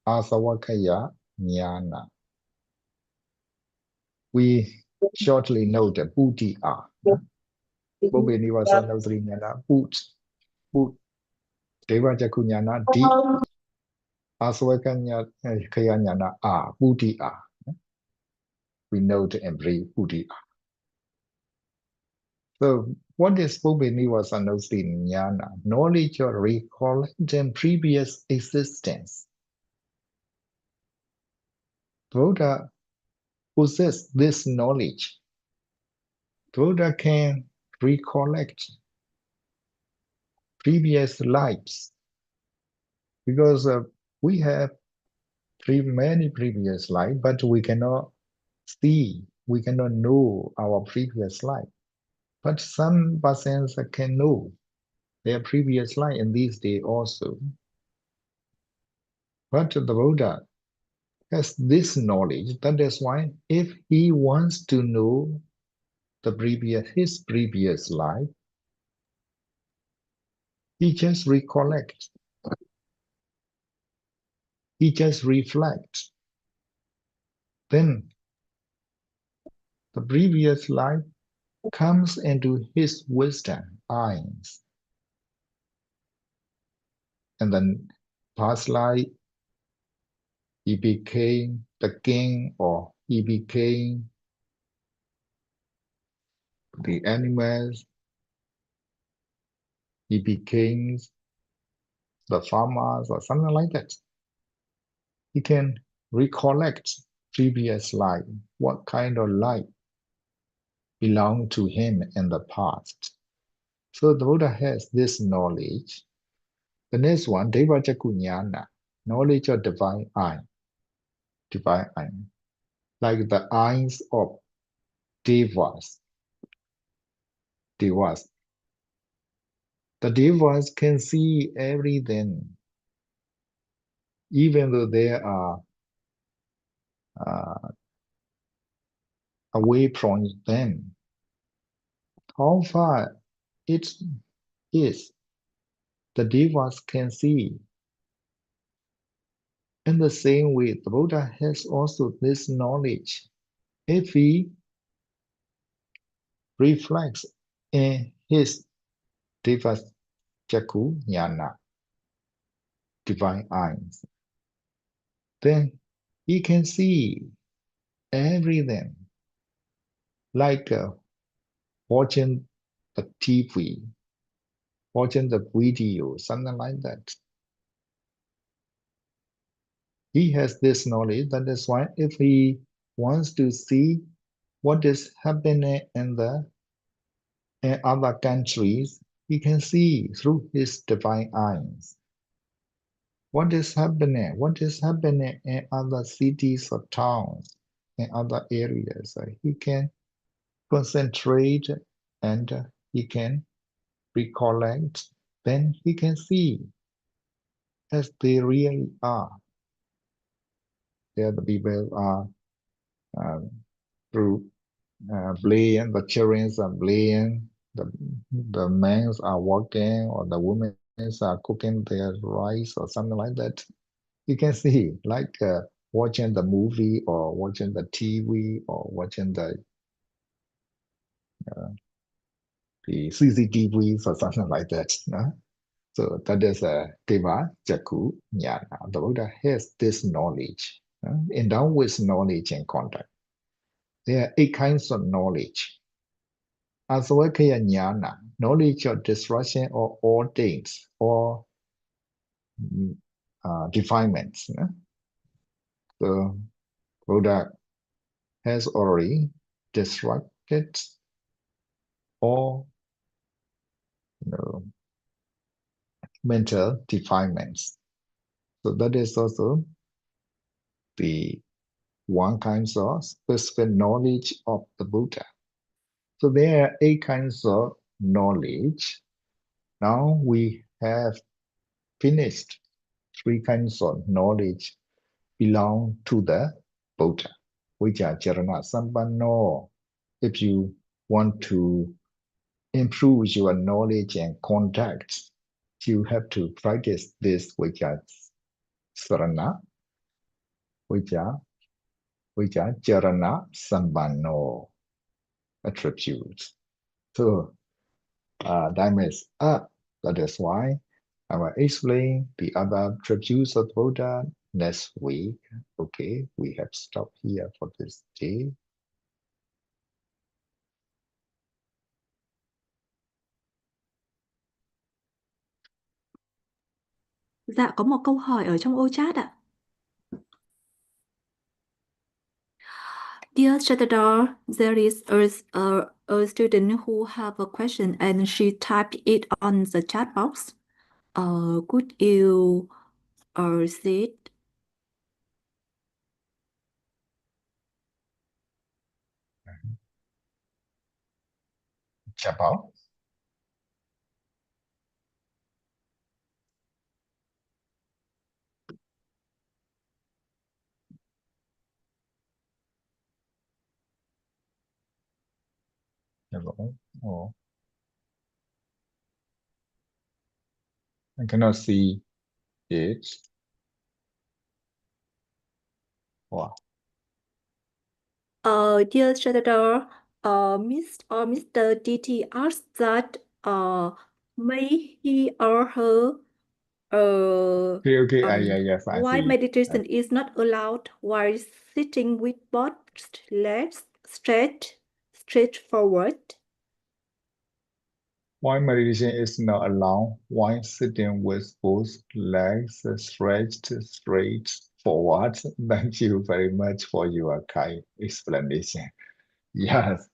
Asavakaya Jnana. We shortly know the Buddhi are. Bhubbinivasanossati Jnana, Bhut, Devachakku Jnana, Di, Asavakaya Jnana, Buddhi are. We know the embrace Buddhi are. So, what is Bhubbinivasanossati Jnana? Knowledge or recollecting previous existence. Buddha possesses this knowledge. Buddha can recollect previous lives because we have many previous lives, but we cannot see, we cannot know our previous life. But some persons can know their previous life in this day also. But the Buddha has this knowledge. That is why if he wants to know his previous life, he just recollects. He just reflects. Then the previous life comes into his wisdom eyes. And then past life, he became the king, or he became the animals, he became the farmers, or something like that. He can recollect previous life, what kind of life belonged to him in the past. So the Buddha has this knowledge. The next one, Devachakku Jnana, knowledge of divine eye. Divine eye. Like the eyes of devas. Devas. The devas can see everything, even though they are away from them. How far it is, the devas can see. In the same way, the Buddha has also this knowledge. If he reflects in his Devachakku Jnana, divine eyes, then he can see everything, like watching the TV, watching the video, something like that. He has this knowledge. That is why if he wants to see what is happening in other countries, he can see through his divine eyes. What is happening? What is happening in other cities or towns, in other areas? He can concentrate and he can recollect. Then he can see as they really are. There the people are through playing, the children are playing, the men are walking, or the women are cooking their rice or something like that. You can see, like watching the movie or watching the TV or watching the CCTVs or something like that. No? So that is a Deva Jaku Jnana. The Buddha has this knowledge, endowed with knowledge and contact. There are 8 kinds of knowledge. Asavakaya Jnana, knowledge of destruction of all things, all defilements. The Buddha has already destructed all mental defilements. So that is also the one kind of specific knowledge of the Buddha. So there are 8 kinds of knowledge. Now we have finished 3 kinds of knowledge belong to the Buddha, which are Charana Sampanno. If you want to improve your knowledge and contacts, you have to practice this, which are Sarana, which are Charana Sampanno attributes. So that means that is why I will explain the other attributes of Buddha next week. Okay, we have stopped here for this day. Dạ, có một câu hỏi ở trong ô chat ạ. Dear Shatadar, there is a student who have a question and she typed it on the chat box. Could you see it? Chapao. Oh, I cannot see it. Wow. Dear Shatadar, Mr. DT asked that may he or her Okay. Yes, I why see. meditation is not allowed while sitting with both legs straight forward. Why meditation is not allowed while sitting with both legs stretched straight forward? Thank you very much for your kind explanation. Yes.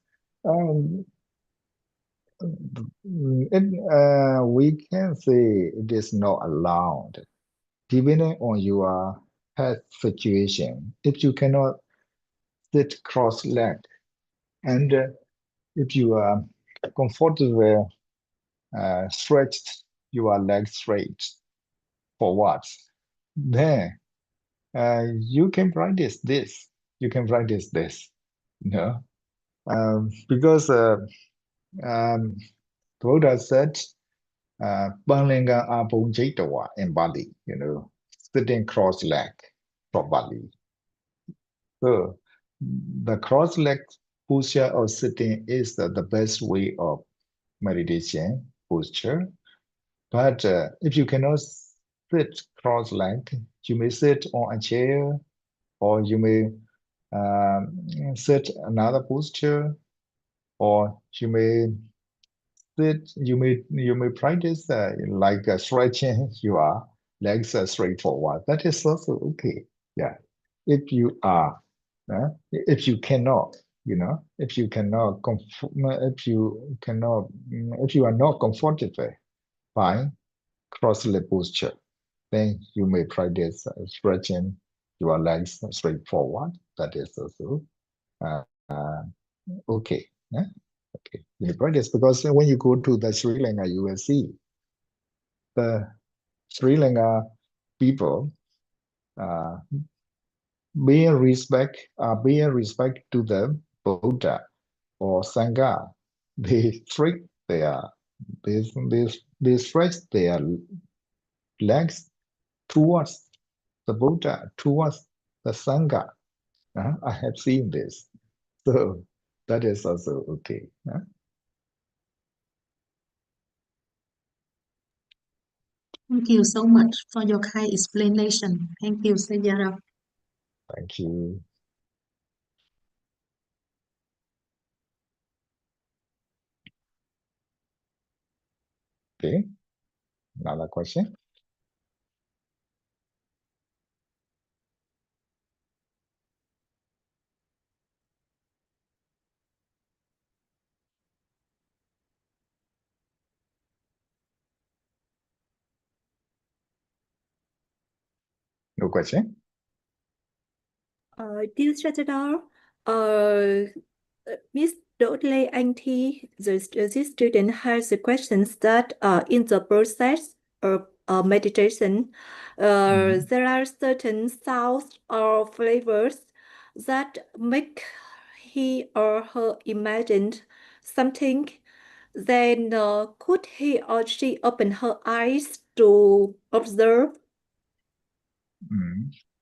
We can say it is not allowed, depending on your health situation. If you cannot sit cross-legged, and if you are comfortable, stretched your legs straight forward, then you can practice this. You can practice this, because Buddha said, Panlinga Apung Jaitawa in Bali, sitting cross-legged properly. So the cross-legged posture of sitting is the best way of meditation posture. But if you cannot sit cross-legged, you may sit on a chair, or you may sit another posture, or you may sit. You may practice like stretching your legs straight forward. That is also okay. Yeah, if you are, if you cannot, if you cannot, if you are not comfortable, fine, cross-leg posture, then you may practice stretching your legs straight forward. That is also okay. Okay, you practice, because when you go to the Sri Lanka, you will see the Sri Lanka people being respect to the Buddha or Sangha. They strict their They stretch their legs towards the Buddha, towards the Sangha. I have seen this. So that is also okay. Thank you so much for your kind explanation. Thank you, Sayadaw. Thank you. Okay, another question. No question? Dear Chattador, Miss Dodley Auntie, this student has the questions that in the process of meditation, there are certain sounds or flavors that make he or her imagine something. Then could he or she open her eyes to observe?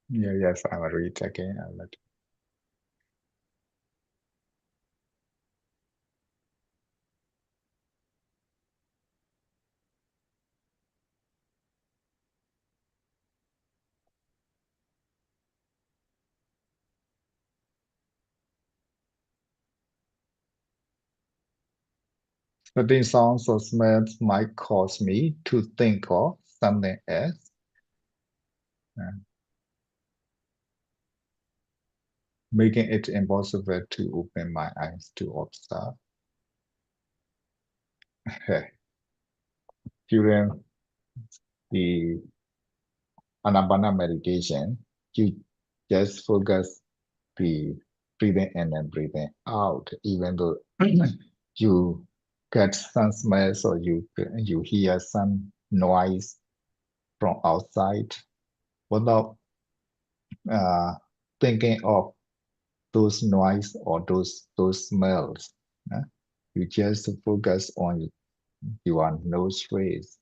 Yeah, yes, I will read again. I'll let certain sounds or smells might cause me to think of something else, making it impossible to open my eyes to observe. During the Anapana meditation, you just focus the breathing in and breathing out, even though you get some smells or you hear some noise from outside without thinking of those noise or those smells. You just focus on your nose phrase.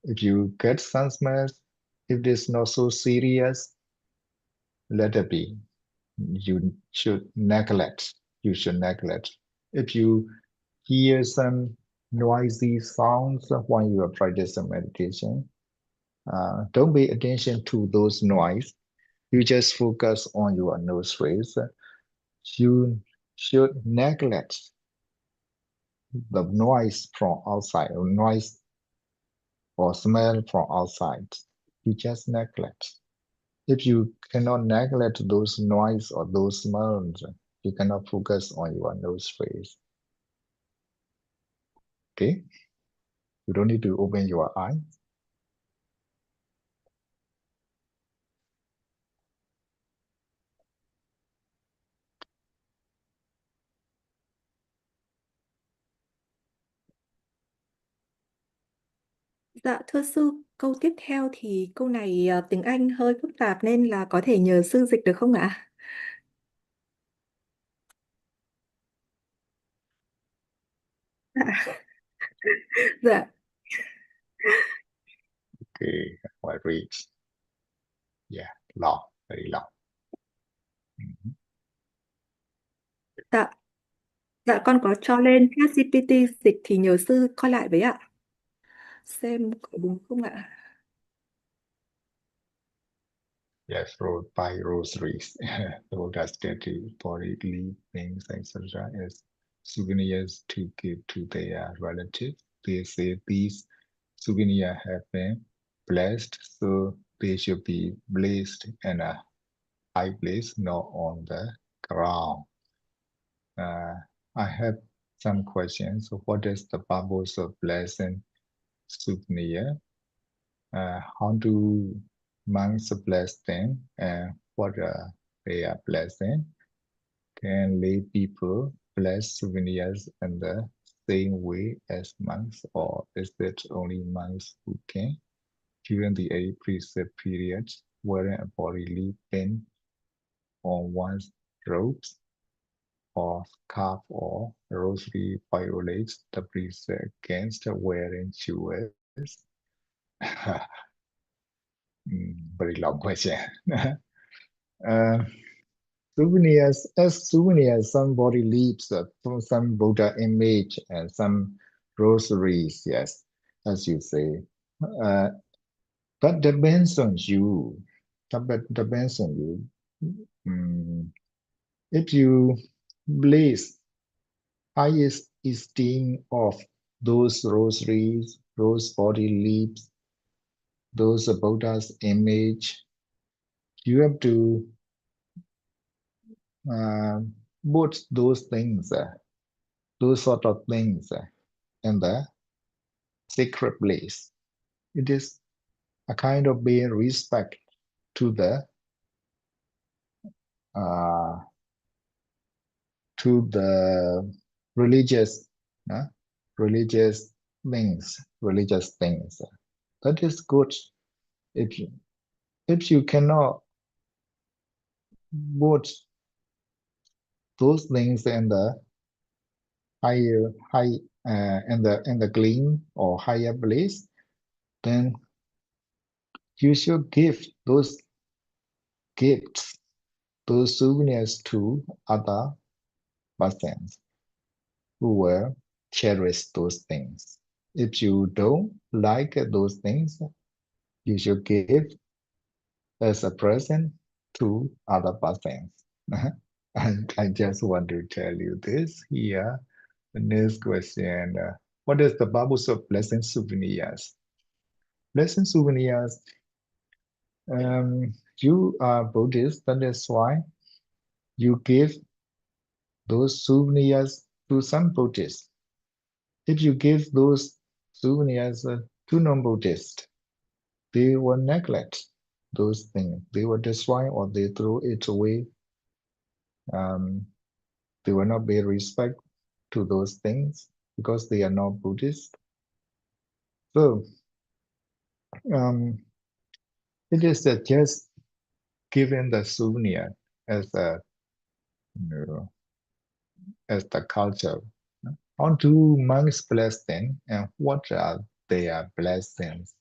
If you get some smells, if it's not so serious, let it be. You should neglect. You should neglect. If you hear some noisy sounds when you are practicing meditation, don't pay attention to those noise. You just focus on your nose phrase. You should neglect the noise from outside, or noise or smell from outside. You just neglect. If you cannot neglect those noise or those smells, you cannot focus on your nose phrase. Okay? You don't need to open your eyes. Dạ thưa sư, câu tiếp theo thì câu này tiếng Anh hơi phức tạp nên là có thể nhờ sư dịch được không ạ? Dạ. Dạ. Okay, I read. Yeah, long, very long. Dạ. Dạ con có cho lên ChatGPT dịch thì nhờ sư coi lại với ạ. Xem có đúng không ạ? Yes, wrote by rosaries. The Buddha's statue, body, leaf, wings, etc. as souvenirs to give to their relatives. They say these souvenirs have been blessed, so they should be placed in a high place, not on the ground. I have some questions. What is the purpose of blessing souvenir? How do monks bless them? And what are they are blessing? Can lay people bless souvenirs in the same way as monks, or is it only monks who can? During the 8 precept period, wearing a body leaf pin on one's robes or scarf or rosary violates the precept against wearing shoes? Very long question. uh, Souvenirs, as souvenirs, somebody leaves some Buddha image and some rosaries, yes, as you say. But depends on you. Depends on you. If you place highest esteem of those rosaries, those body leaves, those Buddha's image, you have to put those things, those sort of things in the sacred place. It is a kind of being respect to the uh, religious religious religious things. That is good. If you cannot put those things in the high in the clean or higher place, then you should give those gifts, those souvenirs to other persons who will cherish those things. If you don't like those things, you should give as a present to other persons. And I just want to tell you this here. The next question, what is the purpose of pleasant souvenirs? Pleasant souvenirs, you are Buddhist, that is why you give those souvenirs to some Buddhists. If you give those souvenirs to non-Buddhists, they will neglect those things. They will destroy or they throw it away. They will not pay respect to those things because they are not Buddhist. So it is just given the souvenir as a as the culture. How do monks bless them, and what are their blessings?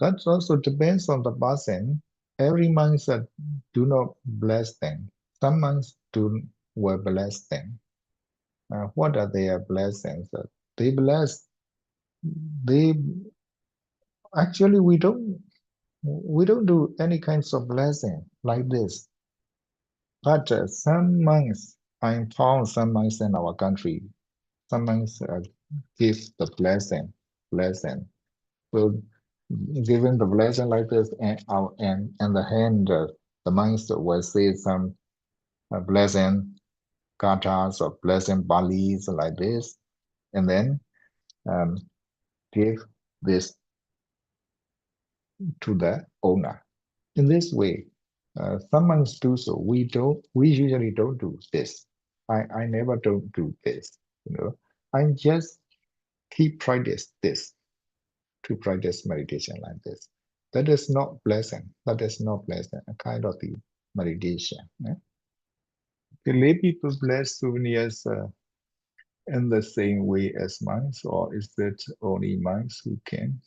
That also depends on the person. Every monk do not bless them. Some monks do will bless them. What are their blessings? They bless. They actually we don't do any kinds of blessing like this. But some monks, I found some monks in our country. Some monks give the blessing. So giving the blessing like this, and the hand, the monks will say some blessing kathas or blessing balis like this, and then um, give this to the owner. In this way, some monks do so. We usually don't do this. I never don't do this. I just keep practice this to practice meditation like this. That is not pleasant. That is not pleasant. A kind of the meditation. The lay people bless souvenirs in the same way as monks, or is it only monks who can?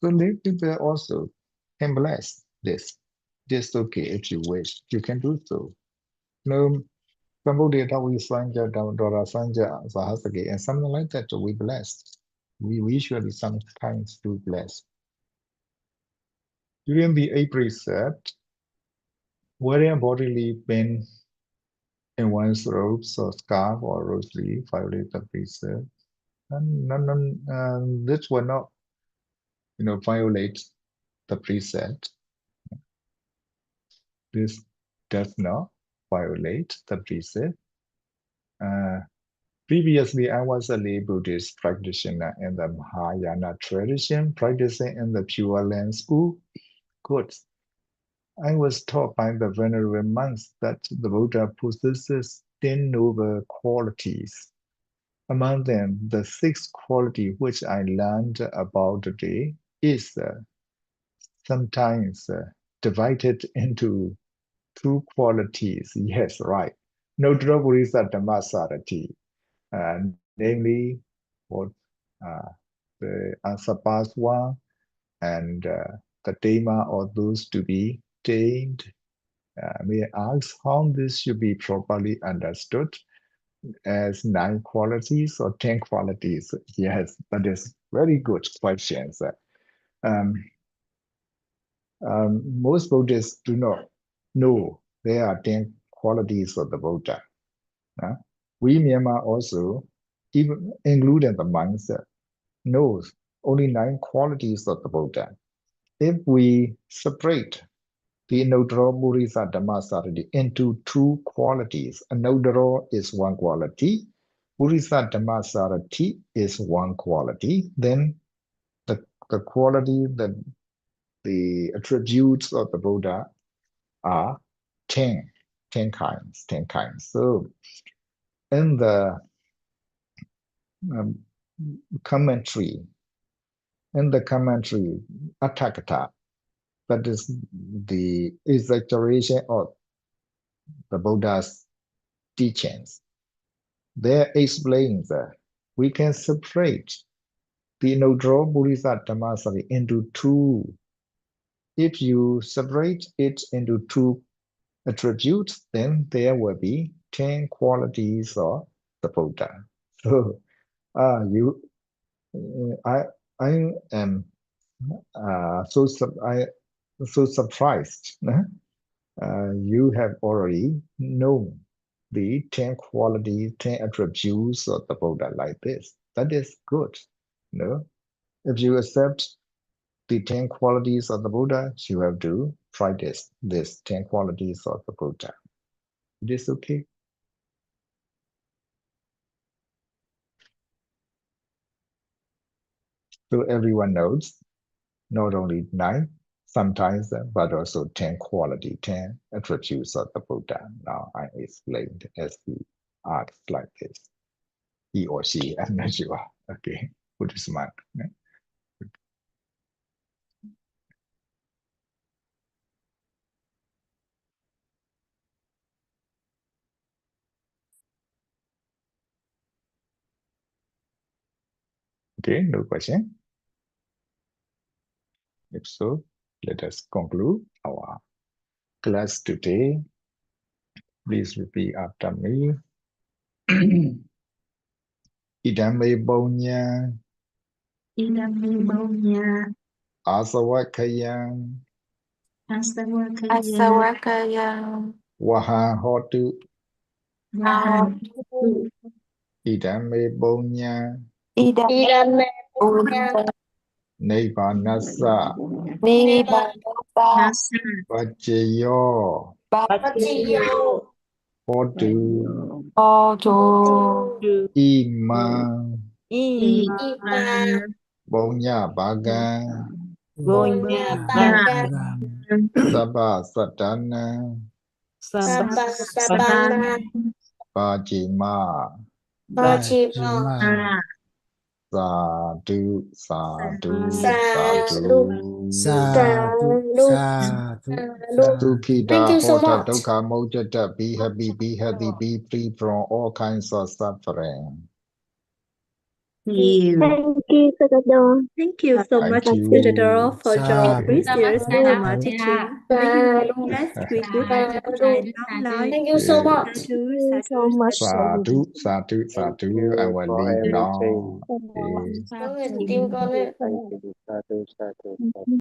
So lay people also can bless this. Just okay if you wish. You can do so. No, Cambodia, Tawi Sanja, Dora Sanja, Sahasake, and something like that we bless. We usually sometimes do bless. During the 8 precept, wearing bodily pain in one's robes or scarf or rosary violate the precept. This will not, violate the precept. This does not violate the precept. Previously, I was a lay Buddhist practitioner in the Mahayana tradition, practicing in the Pure Land school. Good. I was taught by the venerable monks that the Buddha possesses 10 noble qualities. Among them, the sixth quality which I learned about today is sometimes divided into two qualities. Yes, right. Nodra Purisa Dhamma Sarati, namely what the Asapaswa and the Dhamma, or those to be tamed. May I ask how this should be properly understood? As 9 qualities or 10 qualities? Yes, that is very good questions. Most Buddhists do not know there are 10 qualities of the Buddha. We Myanmar also, even including the monks, knows only 9 qualities of the Buddha. If we separate the Anodaro Murisa Dhammasarati into 2 qualities, Anodaro is 1 quality, Murisa Dhammasarati is 1 quality, then the quality, the attributes of the Buddha are 10 kinds. So in the commentary, Atthakatha, that is the exaggeration of the Buddha's teachings, there explains that we can separate the Anodaro Murisa Dhammasarati into 2. If you separate it into 2 attributes, then there will be 10 qualities of the Buddha. So I am so surprised. You have already known the 10 qualities, 10 attributes of the Buddha like this. That is good. If you accept the 10 qualities of the Buddha, you have to practice these 10 qualities of the Buddha. It is okay. So everyone knows not only 9, sometimes, but also 10 quality, 10 attributes of the Buddha. Now I explained as he asked like this. He or she, I'm not sure. Okay, Buddhist monk. Okay, no question. If so, let us conclude our class today. Please repeat after me. Idame Bonya, Idame Bonya, Asawakayang, Asawakaya, Asawakaya Waha Hotu, Wahatu, Idame Bonya, Idame Buddha Nibbanasa, Nibbana Nasa, Pachayo, Bhattiyo Hotu, Hotu Ima, Ima, Bonya Baga, Bunya Ya, Bhagan Sabha Satana, Sabha Sabana, Sabana Pachima, Bhattima Sadhu, Sadhu, Sadhu Sadhu. Sadhu. Sukhita, Thank you so Hota, much. Dukha, Mojata, be happy, be healthy, be free from all kinds of suffering. you. Thank you, Sakadon. Thank you so Thank much, you. Dr. for your Okay. precious Dharma teaching. May you be Sadhu. blessed with good health and long life. Thank you so Okay. much. Sadhu, Thank you so much. Sadhu, Sadhu, Sadhu. I will for leave everything. now. Okay. Có người tìm con ấy. Thank you. Sadhu, sadhu, sadhu.